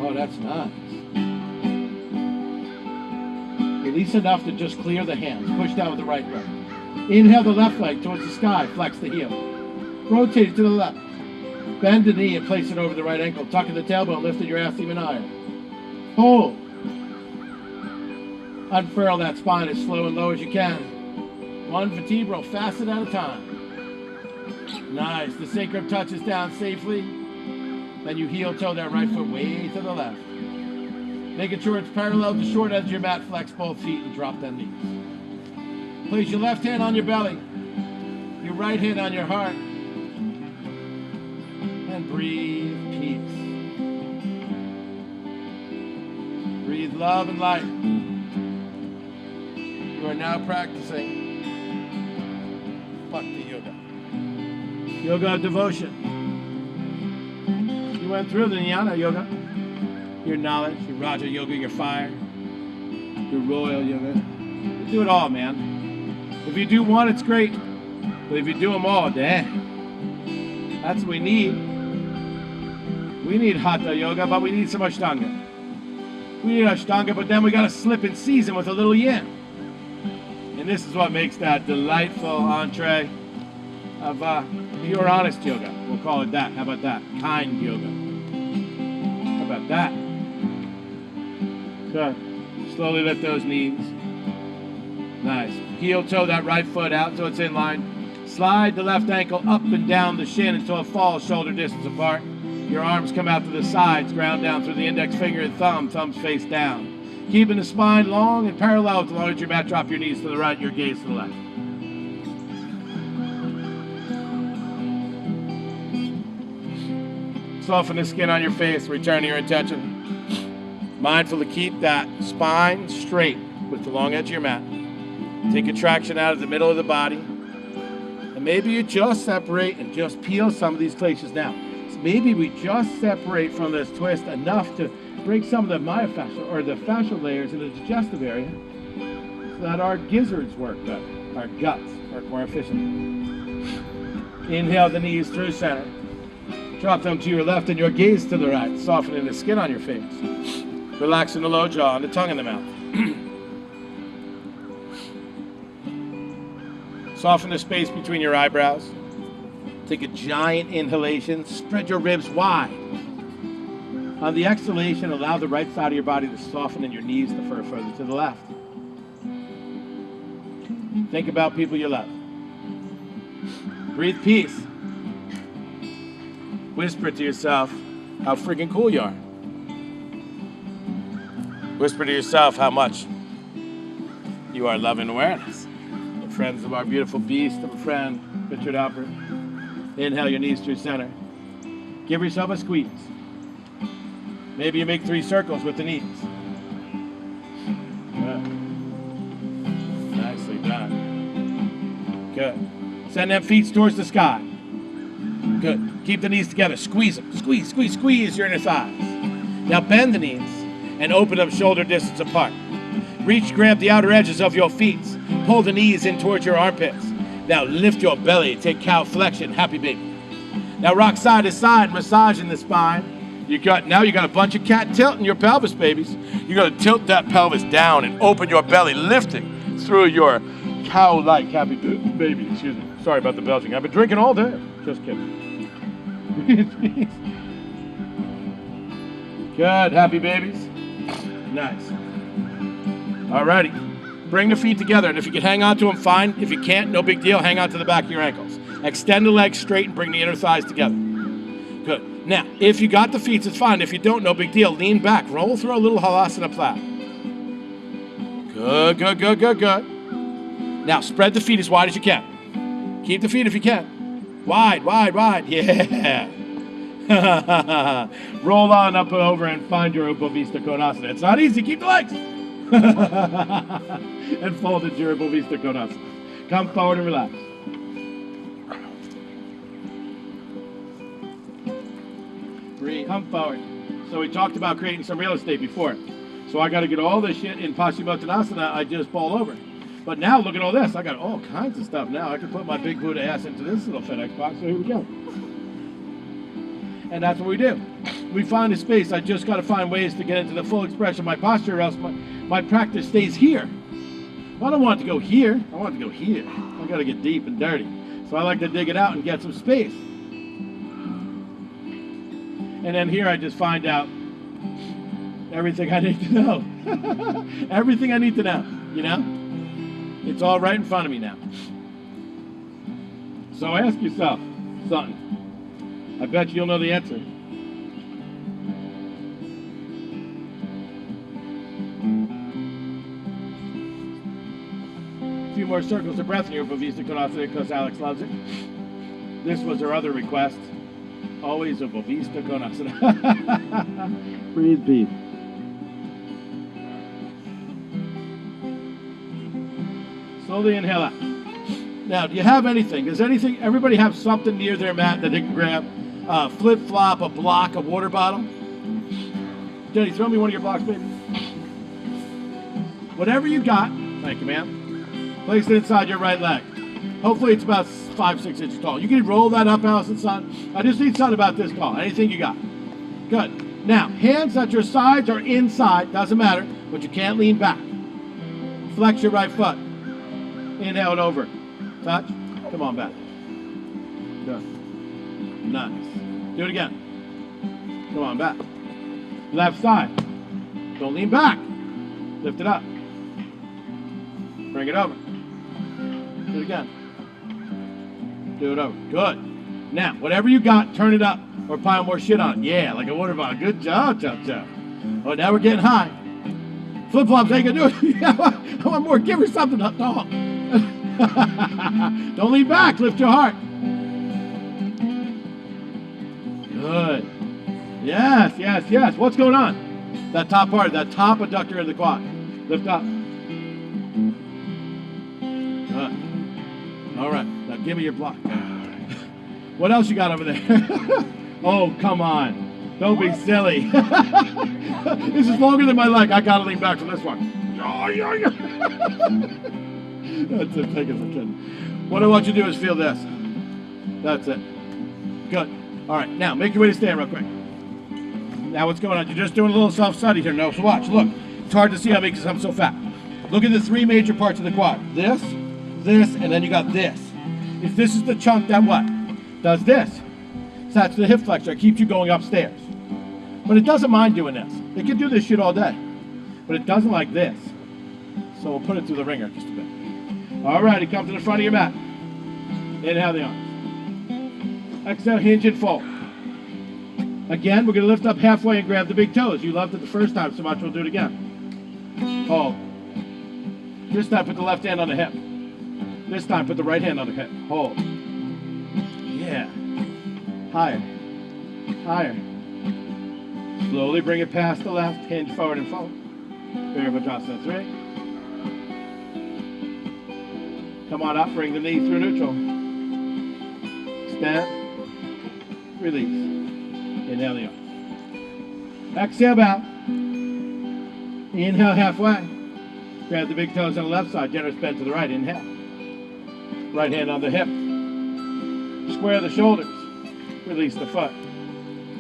S1: Oh, that's nice. Release enough to just clear the hands. Push down with the right leg. Inhale the left leg towards the sky. Flex the heel. Rotate it to the left. Bend the knee and place it over the right ankle. Tucking the tailbone, lifting your ass even higher. Hold. Unfurl that spine as slow and low as you can. One vertebral facet at a time. Nice. The sacrum touches down safely. Then you heel toe that right foot way to the left. Making sure it's parallel to the short edge of your mat. Flex both feet and drop them knees. Place your left hand on your belly. Your right hand on your heart. And breathe peace. Breathe love and light. You are now practicing Bhakti Yoga. Yoga of devotion. You went through the Jnana Yoga. Your knowledge, your Raja Yoga, your fire, your Royal Yoga. You do it all, man. If you do one, it's great. But if you do them all, damn. That's what we need. We need Hatha Yoga, but we need some Ashtanga. We need Ashtanga, but then we got to slip in season with a little yin. And this is what makes that delightful entree of pure honest yoga. We'll call it that. How about that? Kind yoga. How about that? Good. Slowly lift those knees. Nice. Heel toe that right foot out until it's in line. Slide the left ankle up and down the shin until it falls shoulder distance apart. Your arms come out to the sides, ground down through the index finger and thumb, thumbs face down. Keeping the spine long and parallel as long as your mat. Drop your knees to the right, your gaze to the left. Soften the skin on your face. Return to your intention. Mindful to keep that spine straight with the long edge of your mat. Take a traction out of the middle of the body. And maybe you just separate and just peel some of these fascias now. So maybe we just separate from this twist enough to break some of the myofascial or the fascial layers in the digestive area so that our gizzards work better, our guts work more efficiently. Inhale the knees through center. Drop them to your left and your gaze to the right, softening the skin on your face. Relaxing the low jaw and the tongue in the mouth. Soften the space between your eyebrows. Take a giant inhalation. Spread your ribs wide. On the exhalation, allow the right side of your body to soften and your knees to defer further to the left. Think about people you love. Breathe peace. Whisper to yourself how freaking cool you are. Whisper to yourself how much you are loving awareness. The friends of our beautiful beast of a friend, Richard Alpert. Inhale your knees through center. Give yourself a squeeze. Maybe you make 3 circles with the knees. Good. Nicely done. Good. Send them feet towards the sky. Good. Keep the knees together. Squeeze them. Squeeze, squeeze, squeeze your inner thighs. Now bend the knees and open them shoulder distance apart. Reach, grab the outer edges of your feet. Pull the knees in towards your armpits. Now lift your belly. Take cow flexion. Happy baby. Now rock side to side, massaging the spine. Now you got a bunch of cat tilt in your pelvis, babies. You got to tilt that pelvis down and open your belly, lifting through your cow-like happy baby. Excuse me. Sorry about the belching. I've been drinking all day. Just kidding. Good, happy babies. Nice. Alrighty. Bring the feet together, and if you can hang on to them, fine. If you can't, no big deal. Hang on to the back of your ankles. Extend the legs straight and bring the inner thighs together. Good. Now, if you got the feet, it's fine. If you don't, no big deal. Lean back. Roll through a little halasana plat. Good, good, good, good, good. Now, spread the feet as wide as you can. Keep the feet if you can. Wide, wide, wide. Yeah. Roll on up and over and find your Upavista Konasana. It's not easy. Keep the legs. And fold into your Upavista Konasana. Come forward and relax. Breathe. Come forward. So we talked about creating some real estate before. So I got to get all this shit in Paschimottanasana. I just fall over. But now look at all this. I got all kinds of stuff now. I can put my big Buddha ass into this little FedEx box. So here we go. And that's what we do. We find a space. I just got to find ways to get into the full expression of my posture, or else my practice stays here. Well, I don't want it to go here. I want it to go here. I got to get deep and dirty. So I like to dig it out and get some space. And then here I just find out everything I need to know. Everything I need to know, you know? It's all right in front of me now. So ask yourself something. I bet you'll know the answer. A few more circles of breath in your Upavista Konasana because Alex loves it. This was her other request. Always a Upavista Konasana. Breathe deep. Slowly inhale out. Now, do you have anything? Does everybody have something near their mat that they can grab? Flip-flop, a block, a water bottle? Jenny, throw me one of your blocks, baby. Whatever you got, thank you, ma'am. Place it inside your right leg. Hopefully it's about 5-6 inches tall. You can roll that up, Allison, son. I just need something about this tall. Anything you got. Good. Now, hands at your sides or inside, doesn't matter, but you can't lean back. Flex your right foot. Inhale it over. Touch. Come on back. Good. Nice. Do it again. Come on back. Left side. Don't lean back. Lift it up. Bring it over. Do it again. Do it over. Good. Now, whatever you got, turn it up or pile more shit on it. Yeah, like a water bottle. Good job, chop, chop. Oh, now we're getting high. Flip-flops ain't gonna do it. I want more. Give her something tall. Don't lean back. Lift your heart. Good. Yes, yes, yes. What's going on? That top part, that top adductor of the quad. Lift up. Good. All right. Now give me your block. What else you got over there? Oh, come on. Don't be silly. This is longer than my leg. I got to lean back for this one. That's it. Take it for kidding. What I want you to do is feel this. That's it. Good. All right. Now, make your way to stand real quick. Now, what's going on? You're just doing a little self-study here. No, so watch. Look. It's hard to see on me because I'm so fat. Look at the three major parts of the quad. This, and then you got this. If this is the chunk that what? Does this. So that's the hip flexor. It keeps you going upstairs. But it doesn't mind doing this. It can do this shit all day. But it doesn't like this. So we'll put it through the ringer just a bit. All right, come to the front of your mat. Inhale the arms. Exhale, hinge and fold. Again, we're going to lift up halfway and grab the big toes. You loved it the first time so much, we'll do it again. Hold. This time, put the left hand on the hip. This time, put the right hand on the hip. Hold. Yeah. Higher. Higher. Slowly bring it past the left. Hinge forward and forward. Virabhadrasana 3. Come on up. Bring the knee through neutral. Extend. Release. Inhale the arms. Exhale bow. Inhale halfway. Grab the big toes on the left side. Generous bend to the right. Inhale. Right hand on the hip. Square the shoulders. Release the foot.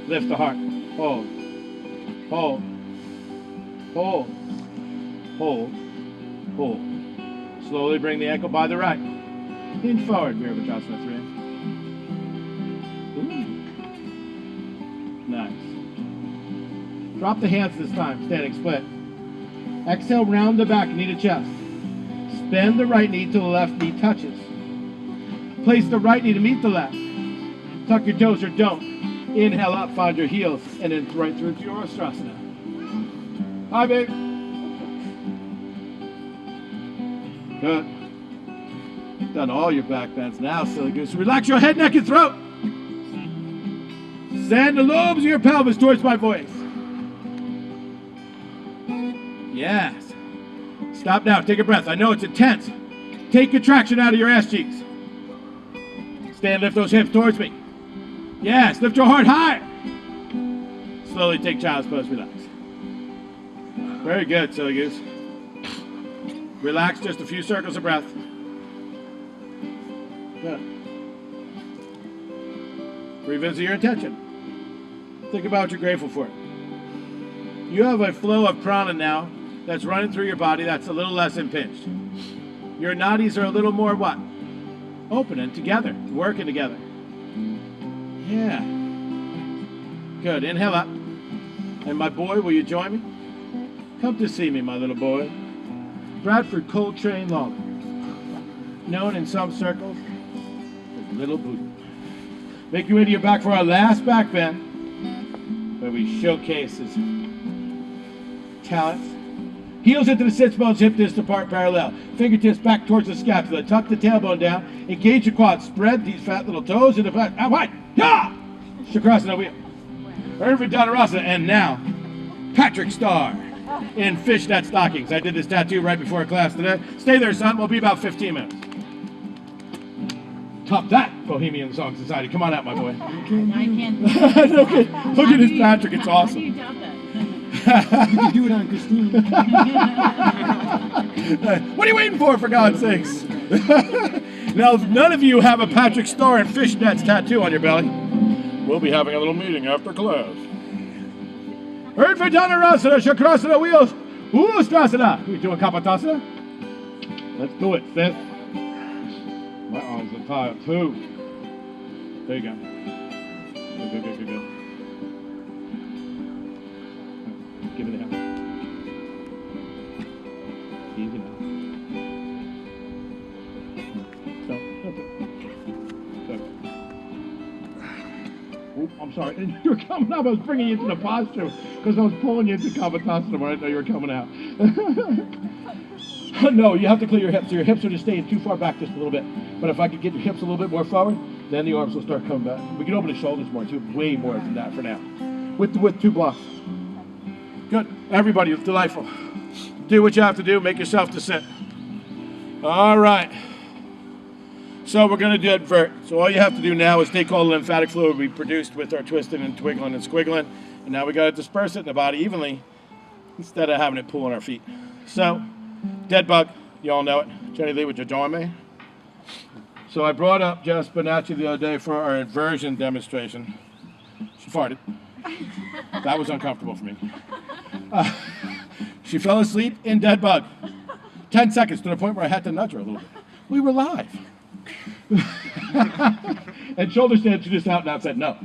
S1: Lift the heart. Hold. Hold. Hold. Hold. Hold. Slowly bring the ankle by the right. Hinge forward. Virabhadrasana 3. Nice. Drop the hands this time. Standing split. Exhale, round the back, knee to chest. Bend the right knee till the left knee touches. Place the right knee to meet the left. Tuck your toes or don't. Inhale up, find your heels, and then right through to your Ustrasana. Hi, babe. Good. Done all your back bends now, silly goose. Relax your head, neck, and throat. Send the lobes of your pelvis towards my voice. Yes. Stop now. Take a breath. I know it's intense. Take contraction out of your ass cheeks. Stand, lift those hips towards me. Yes. Lift your heart higher. Slowly take child's pose. Relax. Very good, silly goose. Relax. Just a few circles of breath. Good. Revisit your intention. Think about what you're grateful for. You have a flow of prana now that's running through your body that's a little less impinged. Your nadis are a little more what? Open and together, working together. Yeah. Good. Inhale up. And my boy, will you join me? Come to see me, my little boy. Bradford Coltrane Lawler, known in some circles as Little Buddha. Make your way to your back for our last back bend, where we showcase his talents. Heels into the sits bones, hip discs apart parallel. Fingertips back towards the scapula. Tuck the tailbone down. Engage your quads. Spread these fat little toes in the back. Out wide. Yeah! Chakrasana wheel. Virabhadrasana. And now, Patrick Starr in fishnet stockings. I did this tattoo right before class today. Stay there, son. We'll be about 15 minutes. Top that, Bohemian Song Society. Come on out, my boy.
S2: I can't.
S1: Look at this Patrick. It's awesome.
S2: How do you top that?
S3: You can do it on Christine.
S1: What are you waiting for God's sakes? Now, if none of you have a Patrick Starr and fishnets tattoo on your belly, we'll be having a little meeting after class. Virabhadrasana, Chakrasana wheels, Ustrasana. We doing Kapotasana? Let's do it. Fifth. My arms are tired. 2. There you go. Good. Give it a hand. Easy now. Don't. Good. Oop, I'm sorry. You were coming up. I was bringing you into the posture because I was pulling you into Kapotasana where I didn't know you were coming out. No, you have to clear your hips. So your hips are just staying too far back just a little bit. But if I could get your hips a little bit more forward, then the arms will start coming back. We can open the shoulders more too, way more than that for now. with 2 blocks. Good. Everybody, it's delightful. Do what you have to do. Make yourself to sit. All right. So we're going to do invert. So all you have to do now is take all the lymphatic fluid we produced with our twisting and twiggling and squiggling, and now we got to disperse it in the body evenly instead of having it pool on our feet. So, dead bug, you all know it. Jenny Lee, would you join me? So I brought up Jess Bonacci the other day for our inversion demonstration. She farted. That was uncomfortable for me. She fell asleep in dead bug. 10 seconds to the point where I had to nudge her a little bit. We were live. And shoulder stand, she just out and out said no.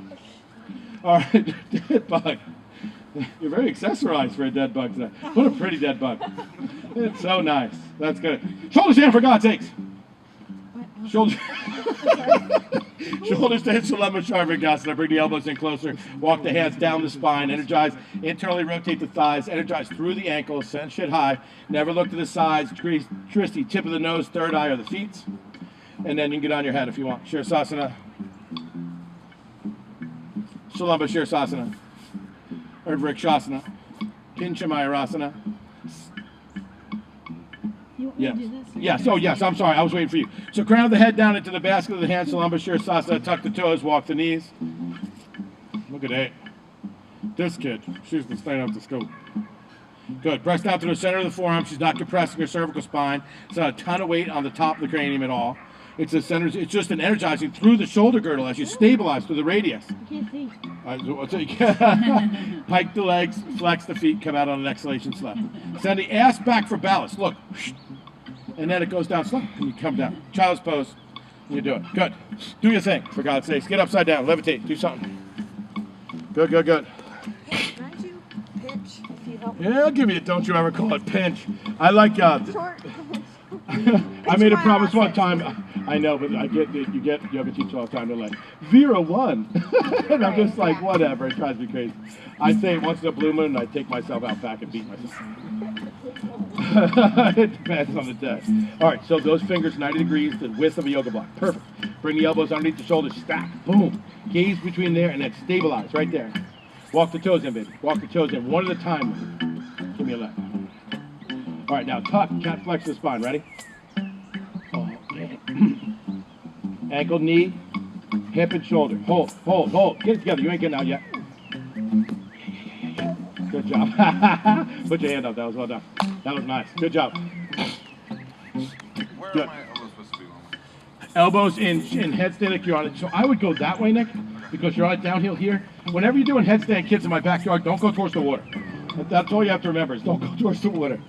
S1: All right, dead bug. You're very accessorized for a dead bug today. What a pretty dead bug. It's so nice. That's good. Shoulder stand, for God's sakes. Shoulder stand, Salama Sharvakasana. Bring the elbows in closer. Walk the hands down the spine. Energize. Internally rotate the thighs. Energize through the ankles. Send shit high. Never look to the sides. Tristy, tip of the nose, third eye, or the feet. And then you can get on your head if you want. Shirsasana. Salamba Shirsasana. Urdhvrikshasana. Pinchamayurasana. Yes. Yes. Oh, yes. I'm sorry. I was waiting for you. So crown of the head down into the basket of the hands. Salamba Shirsasana. Tuck the toes. Walk the knees. Look at that. This kid. She's been staying up the scope. Good. Press down to the center of the forearm. She's not compressing her cervical spine. It's not a ton of weight on the top of the cranium at all. It's the center. It's just an energizing through the shoulder girdle as you stabilize through the radius. I can't see. Pike the legs, flex the feet, come out on an exhalation slap. Send the ass back for ballast. Look. And then it goes down slow. And you come down. Child's pose. You do it. Good. Do your thing, for God's sakes. Get upside down. Levitate. Do something. Good, good, good.
S2: Hey, can I do pinch if you help me?
S1: Yeah, I'll give you a don't you ever call it pinch. I like
S2: Short.
S1: I made a promise one time. I know, but I get that you get yoga teachers all the time. They're like, Vera won. And I'm just like, whatever. It drives me crazy. I say it once in a blue moon, and I take myself out back and beat myself. It depends on the day. All right, so those fingers 90 degrees, the width of a yoga block. Perfect. Bring the elbows underneath the shoulders. Stack. Boom. Gaze between there, and then stabilize right there. Walk the toes in, baby. Walk the toes in. One at a time. Give me a left. All right, now tuck, cat flex the spine. Ready? Oh, man. Ankle, knee, hip, and shoulder. Hold, hold, hold. Get it together. You ain't getting out yet. Good job. Put your hand up. That was well done. That was nice. Good job.
S4: Where
S1: Good.
S4: are my elbows supposed to be?
S1: Elbows in headstand like you're on it. So I would go that way, Nick, because you're on it downhill here. Whenever you're doing headstand kids in my backyard, don't go towards the water. That's all you have to remember is don't go towards the water.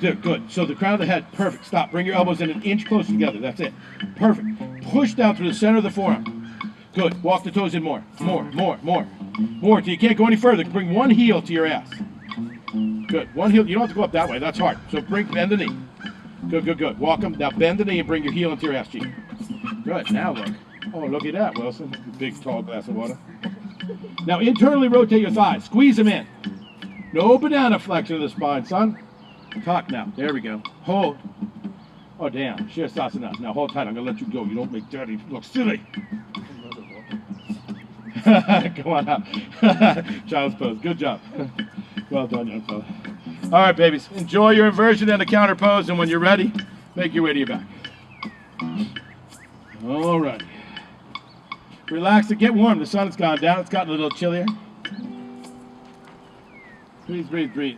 S1: Good. So the crown of the head, perfect. Stop. Bring your elbows in an inch closer together. That's it. Perfect. Push down through the center of the forearm. Good. Walk the toes in more. More till you can't go any further. Bring one heel to your ass. Good. One heel. You don't have to go up that way. That's hard. So bend the knee. Good. Walk them. Now bend the knee and bring your heel into your ass cheek. Good. Now look. Oh, look at that, Wilson. Big, tall glass of water. Now internally rotate your thighs. Squeeze them in. No banana flexion of the spine, son. Tuck now. There we go. Hold. Oh, damn. Shirsasana. Now hold tight. I'm going to let you go. You don't make daddy look silly. Come on out. Child's pose. Good job. Well done, young fella. All right, babies. Enjoy your inversion and the counter pose, and when you're ready, make your way to your back. All right. Relax and get warm. The sun's gone down. It's gotten a little chillier. Breathe.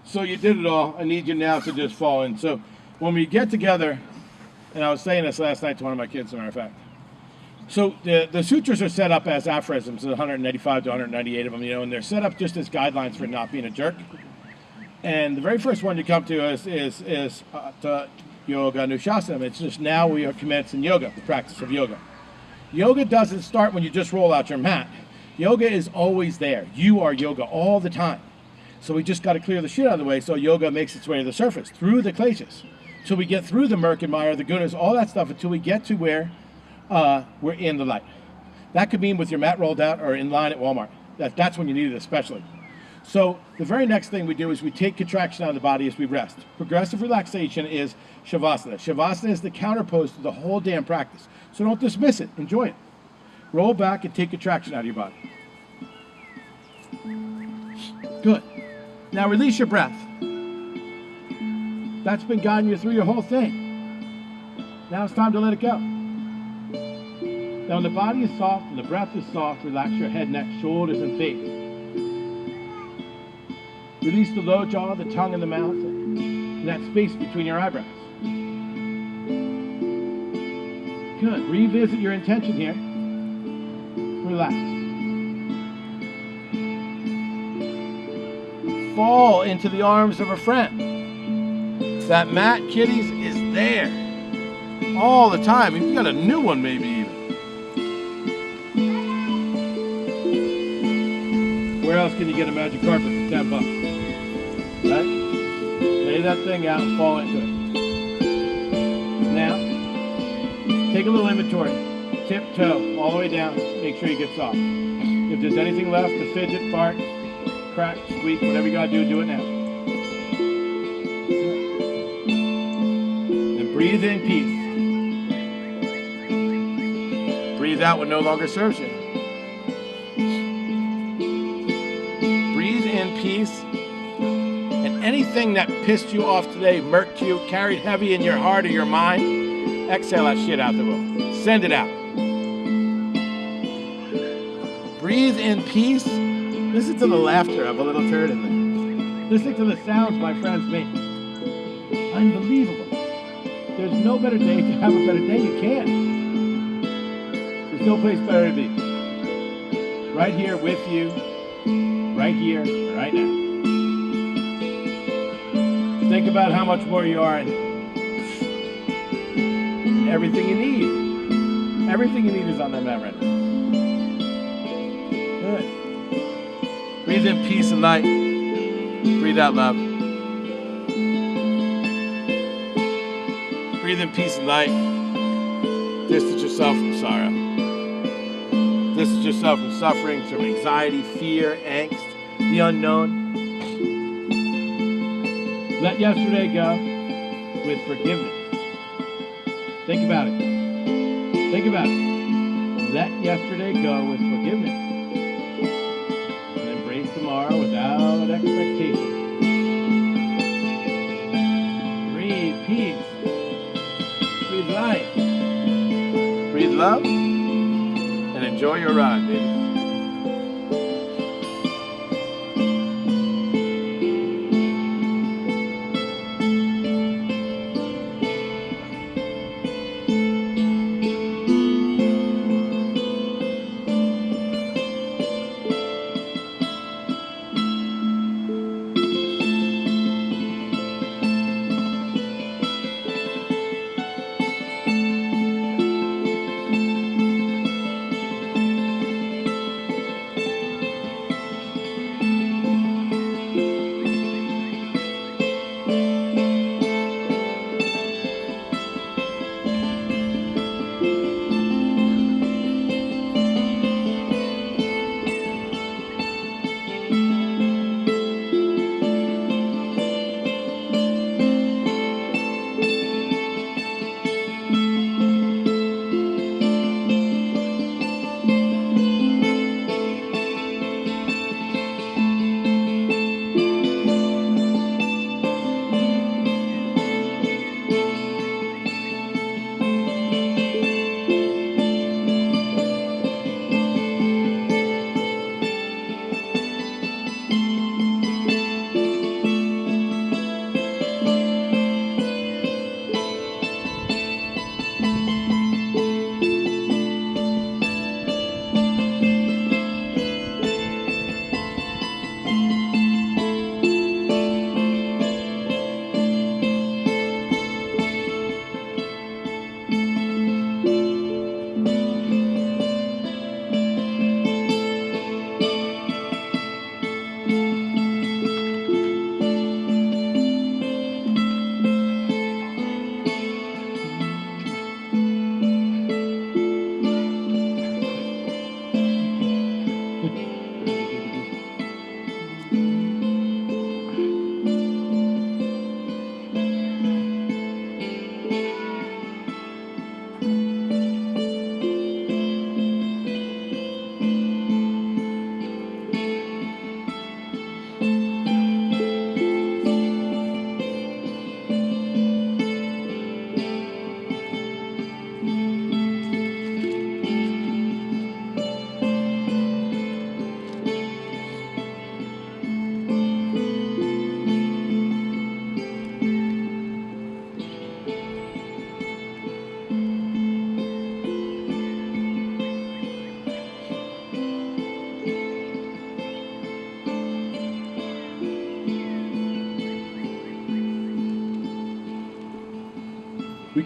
S1: So you did it all. I need you now to just fall in. So when we get together, and I was saying this last night to one of my kids, as a matter of fact. So the sutras are set up as aphorisms, 185 to 198 of them, and they're set up just as guidelines for not being a jerk. And the very first one you come to is Yoga Anushasana. It's just now we are commencing yoga, the practice of yoga. Yoga doesn't start when you just roll out your mat. Yoga is always there. You are yoga all the time. So we just got to clear the shit out of the way so yoga makes its way to the surface, through the kleshas. So we get through the murk and mire, the gunas, all that stuff until we get to where we're in the light. That could mean with your mat rolled out or in line at Walmart. That's when you need it especially. So the very next thing we do is we take contraction out of the body as we rest. Progressive relaxation is Shavasana. Shavasana is the counterpose to the whole damn practice. So don't dismiss it. Enjoy it. Roll back and take contraction out of your body. Good. Now release your breath. That's been guiding you through your whole thing. Now it's time to let it go. Now when the body is soft and the breath is soft, relax your head, neck, shoulders, and face. Release the low jaw, the tongue, and the mouth, and that space between your eyebrows. Good. Revisit your intention here. Relax. Fall into the arms of a friend. That mat, kiddies, is there all the time. If you got a new one, maybe even. Where else can you get a magic carpet for $10? Right? Lay that thing out and fall into it. Now, take a little inventory. Tiptoe all the way down. Make sure you get soft. If there's anything left to fidget, fart, crack, squeak, whatever you gotta do it now. Then breathe in peace. Breathe out what no longer serves you. Breathe in peace. And anything that pissed you off today, murked you, carried heavy in your heart or your mind, exhale that shit out the room. Send it out. Breathe in peace. Listen to the laughter of a little turd in there. Listen to the sounds my friends make. Unbelievable. There's no better day to have a better day. You can't. There's no place better to be. Right here with you. Right here, right now. Think about how much more you are in everything you need. Everything you need is on that mat right now. Good. Breathe in peace and light. Breathe out love. Breathe in peace and light. Distance yourself from sorrow. Distance yourself from suffering, from anxiety, fear, angst, the unknown. Let yesterday go with forgiveness. Think about it. Think about it. Let yesterday go with forgiveness. And embrace tomorrow without expectation. Breathe peace. Breathe light. Breathe love. And enjoy your ride, baby.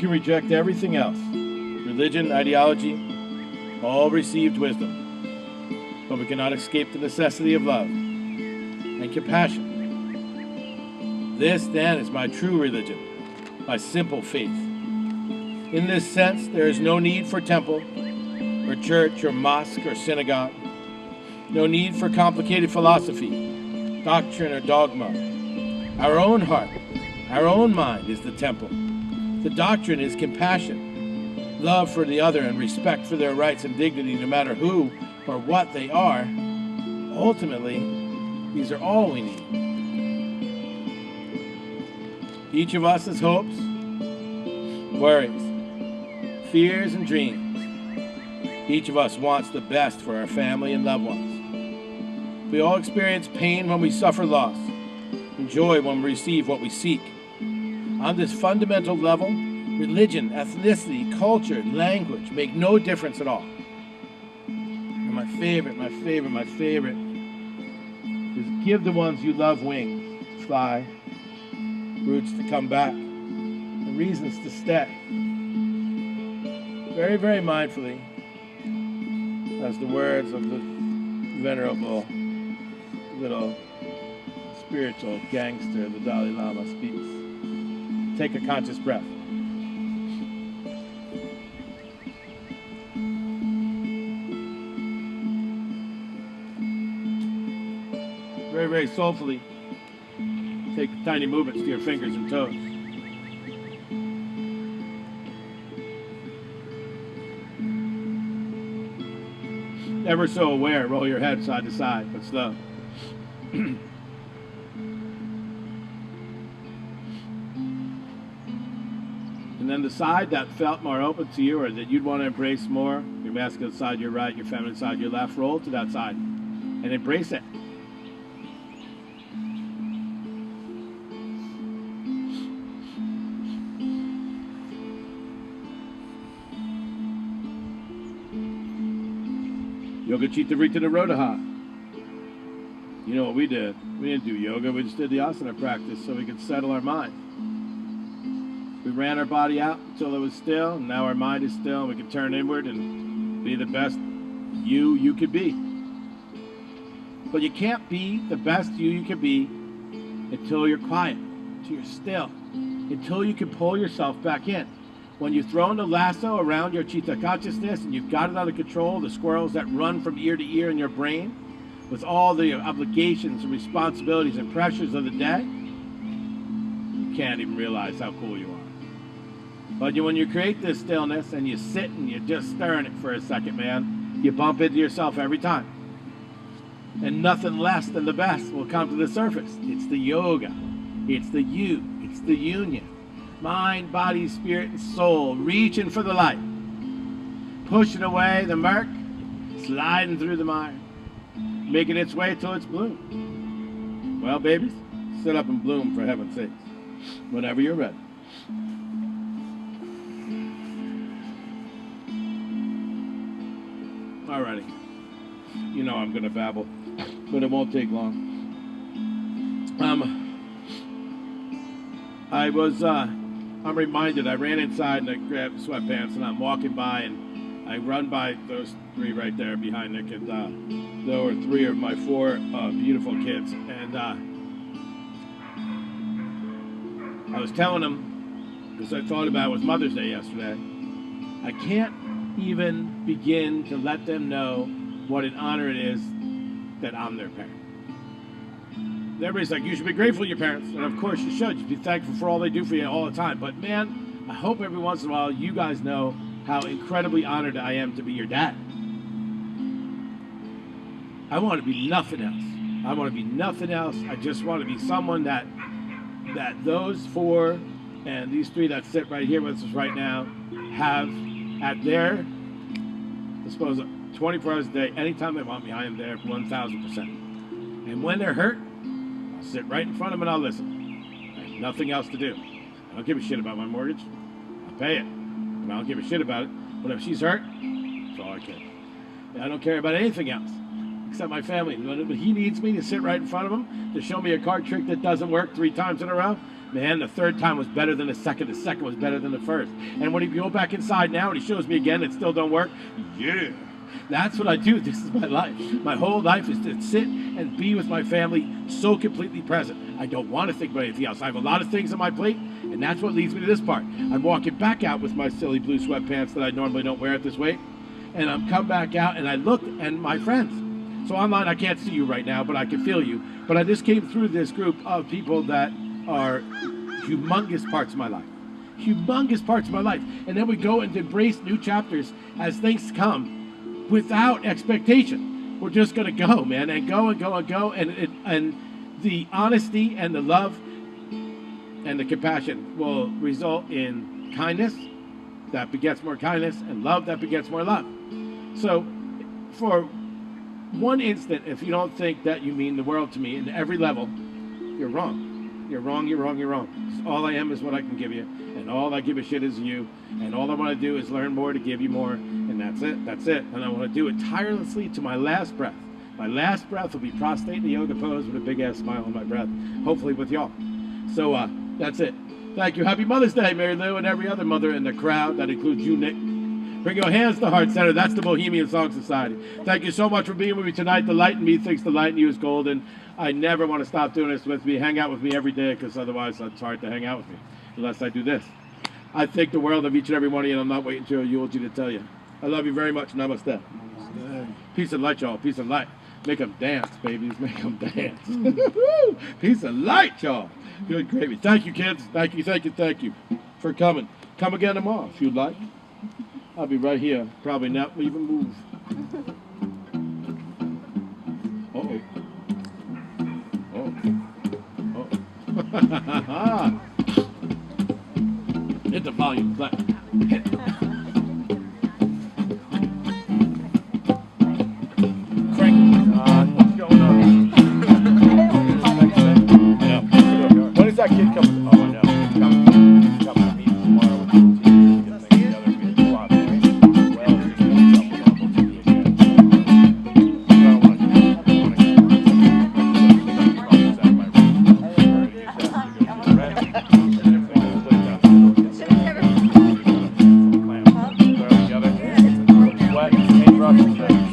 S1: can reject everything else. Religion, ideology, all received wisdom. But we cannot escape the necessity of love and compassion. This, then, is my true religion, my simple faith. In this sense, there is no need for temple, or church, or mosque, or synagogue. No need for complicated philosophy, doctrine, or dogma. Our own heart, our own mind is the temple. The doctrine is compassion, love for the other, and respect for their rights and dignity, no matter who or what they are. Ultimately, these are all we need. Each of us has hopes, worries, fears, and dreams. Each of us wants the best for our family and loved ones. We all experience pain when we suffer loss, and joy when we receive what we seek. On this fundamental level, religion, ethnicity, culture, language make no difference at all. And my favorite is give the ones you love wings to fly, roots to come back, and reasons to stay. Very, very mindfully, as the words of the venerable little spiritual gangster, the Dalai Lama, speaks. Take a conscious breath. Very, very soulfully, take tiny movements to your fingers and toes. Ever so aware, roll your head side to side, but slow. And then the side that felt more open to you or that you'd want to embrace more, your masculine side, your right, your feminine side, your left, roll to that side and embrace it. Yoga Chitta Rita Narodaha. You know what we did? We didn't do yoga, we just did the asana practice so we could settle our mind. We ran our body out until it was still, and now our mind is still, and we can turn inward and be the best you could be. But you can't be the best you could be until you're quiet, until you're still, until you can pull yourself back in. When you've thrown the lasso around your chitta consciousness and you've got it under control, the squirrels that run from ear to ear in your brain, with all the obligations and responsibilities and pressures of the day, you can't even realize how cool you are. But when you create this stillness and you sit and you're just stirring it for a second, man, you bump into yourself every time. And nothing less than the best will come to the surface. It's the yoga. It's the you. It's the union. Mind, body, spirit, and soul reaching for the light. Pushing away the murk, sliding through the mire, making its way till it's bloom. Well, babies, sit up and bloom for heaven's sakes. Whenever you're ready. Alrighty. You know I'm going to babble, but it won't take long. I'm reminded, I ran inside and I grabbed sweatpants and I'm walking by and I run by those three right there behind Nick, and there were three of my four beautiful kids. And I was telling them, because I thought about it was Mother's Day yesterday, I can't even begin to let them know what an honor it is that I'm their parent. Everybody's like, you should be grateful to your parents. And of course you should. You should be thankful for all they do for you all the time. But man, I hope every once in a while you guys know how incredibly honored I am to be your dad. I want to be nothing else. I want to be nothing else. I just want to be someone that those four and these three that sit right here with us right now have at their disposal 24 hours a day. Anytime they want me, I am there 1,000%. And when they're hurt, I'll sit right in front of them and I'll listen. I have nothing else to do. I don't give a shit about my mortgage. I'll pay it. But I don't give a shit about it. But if she's hurt, that's all I care. I don't care about anything else except my family. When he needs me to sit right in front of him to show me a card trick that doesn't work 3 times in a row, Man, the third time was better than the second was better than the first. And when you go back inside now and he shows me again it still don't work, yeah. That's what I do. This is my life. My whole life is to sit and be with my family so completely present. I don't want to think about anything else. I have a lot of things on my plate, and that's what leads me to this part. I'm walking back out with my silly blue sweatpants that I normally don't wear at this weight, and I'm come back out and I looked and my friends. So online I can't see you right now, but I can feel you. But I just came through this group of people that are humongous parts of my life. Humongous parts of my life. And then we go and embrace new chapters as things come without expectation. We're just going to go, man, and go and go and go. And the honesty and the love and the compassion will result in kindness that begets more kindness and love that begets more love. So for one instant, if you don't think that you mean the world to me in every level, you're wrong. You're wrong, you're wrong, you're wrong. 'Cause all I am is what I can give you, and all I give a shit is you, and all I want to do is learn more to give you more, and that's it. And I want to do it tirelessly to my last breath. My last breath will be prostrate in the yoga pose with a big-ass smile on my breath, hopefully with y'all. So that's it. Thank you. Happy Mother's Day, Mary Lou, and every other mother in the crowd. That includes you, Nick. Bring your hands to Heart Center. That's the Bohemian Song Society. Thank you so much for being with me tonight. The light in me thinks the light in you is golden. I never want to stop doing this with me. Hang out with me every day, because otherwise it's hard to hang out with me unless I do this. I think the world of each and every one of you, and I'm not waiting until a eulogy to tell you. I love you very much. Namaste. Peace and light, y'all. Peace and light. Make them dance, babies. Make them dance. Peace and light, y'all. Good gravy. Thank you, kids. Thank you for coming. Come again tomorrow if you'd like. I'll be right here. Probably not even move. Uh-oh. Oh. Hit the volume. Hit. Crank. What's going on? Yeah. When is that kid coming? Oh, I know. He's coming. He's coming to meet tomorrow with the team. Get things together. We have a lot of things. Well, he's doing something on the TV again. I don't want to do it. I want to get Sweat, paintbrush,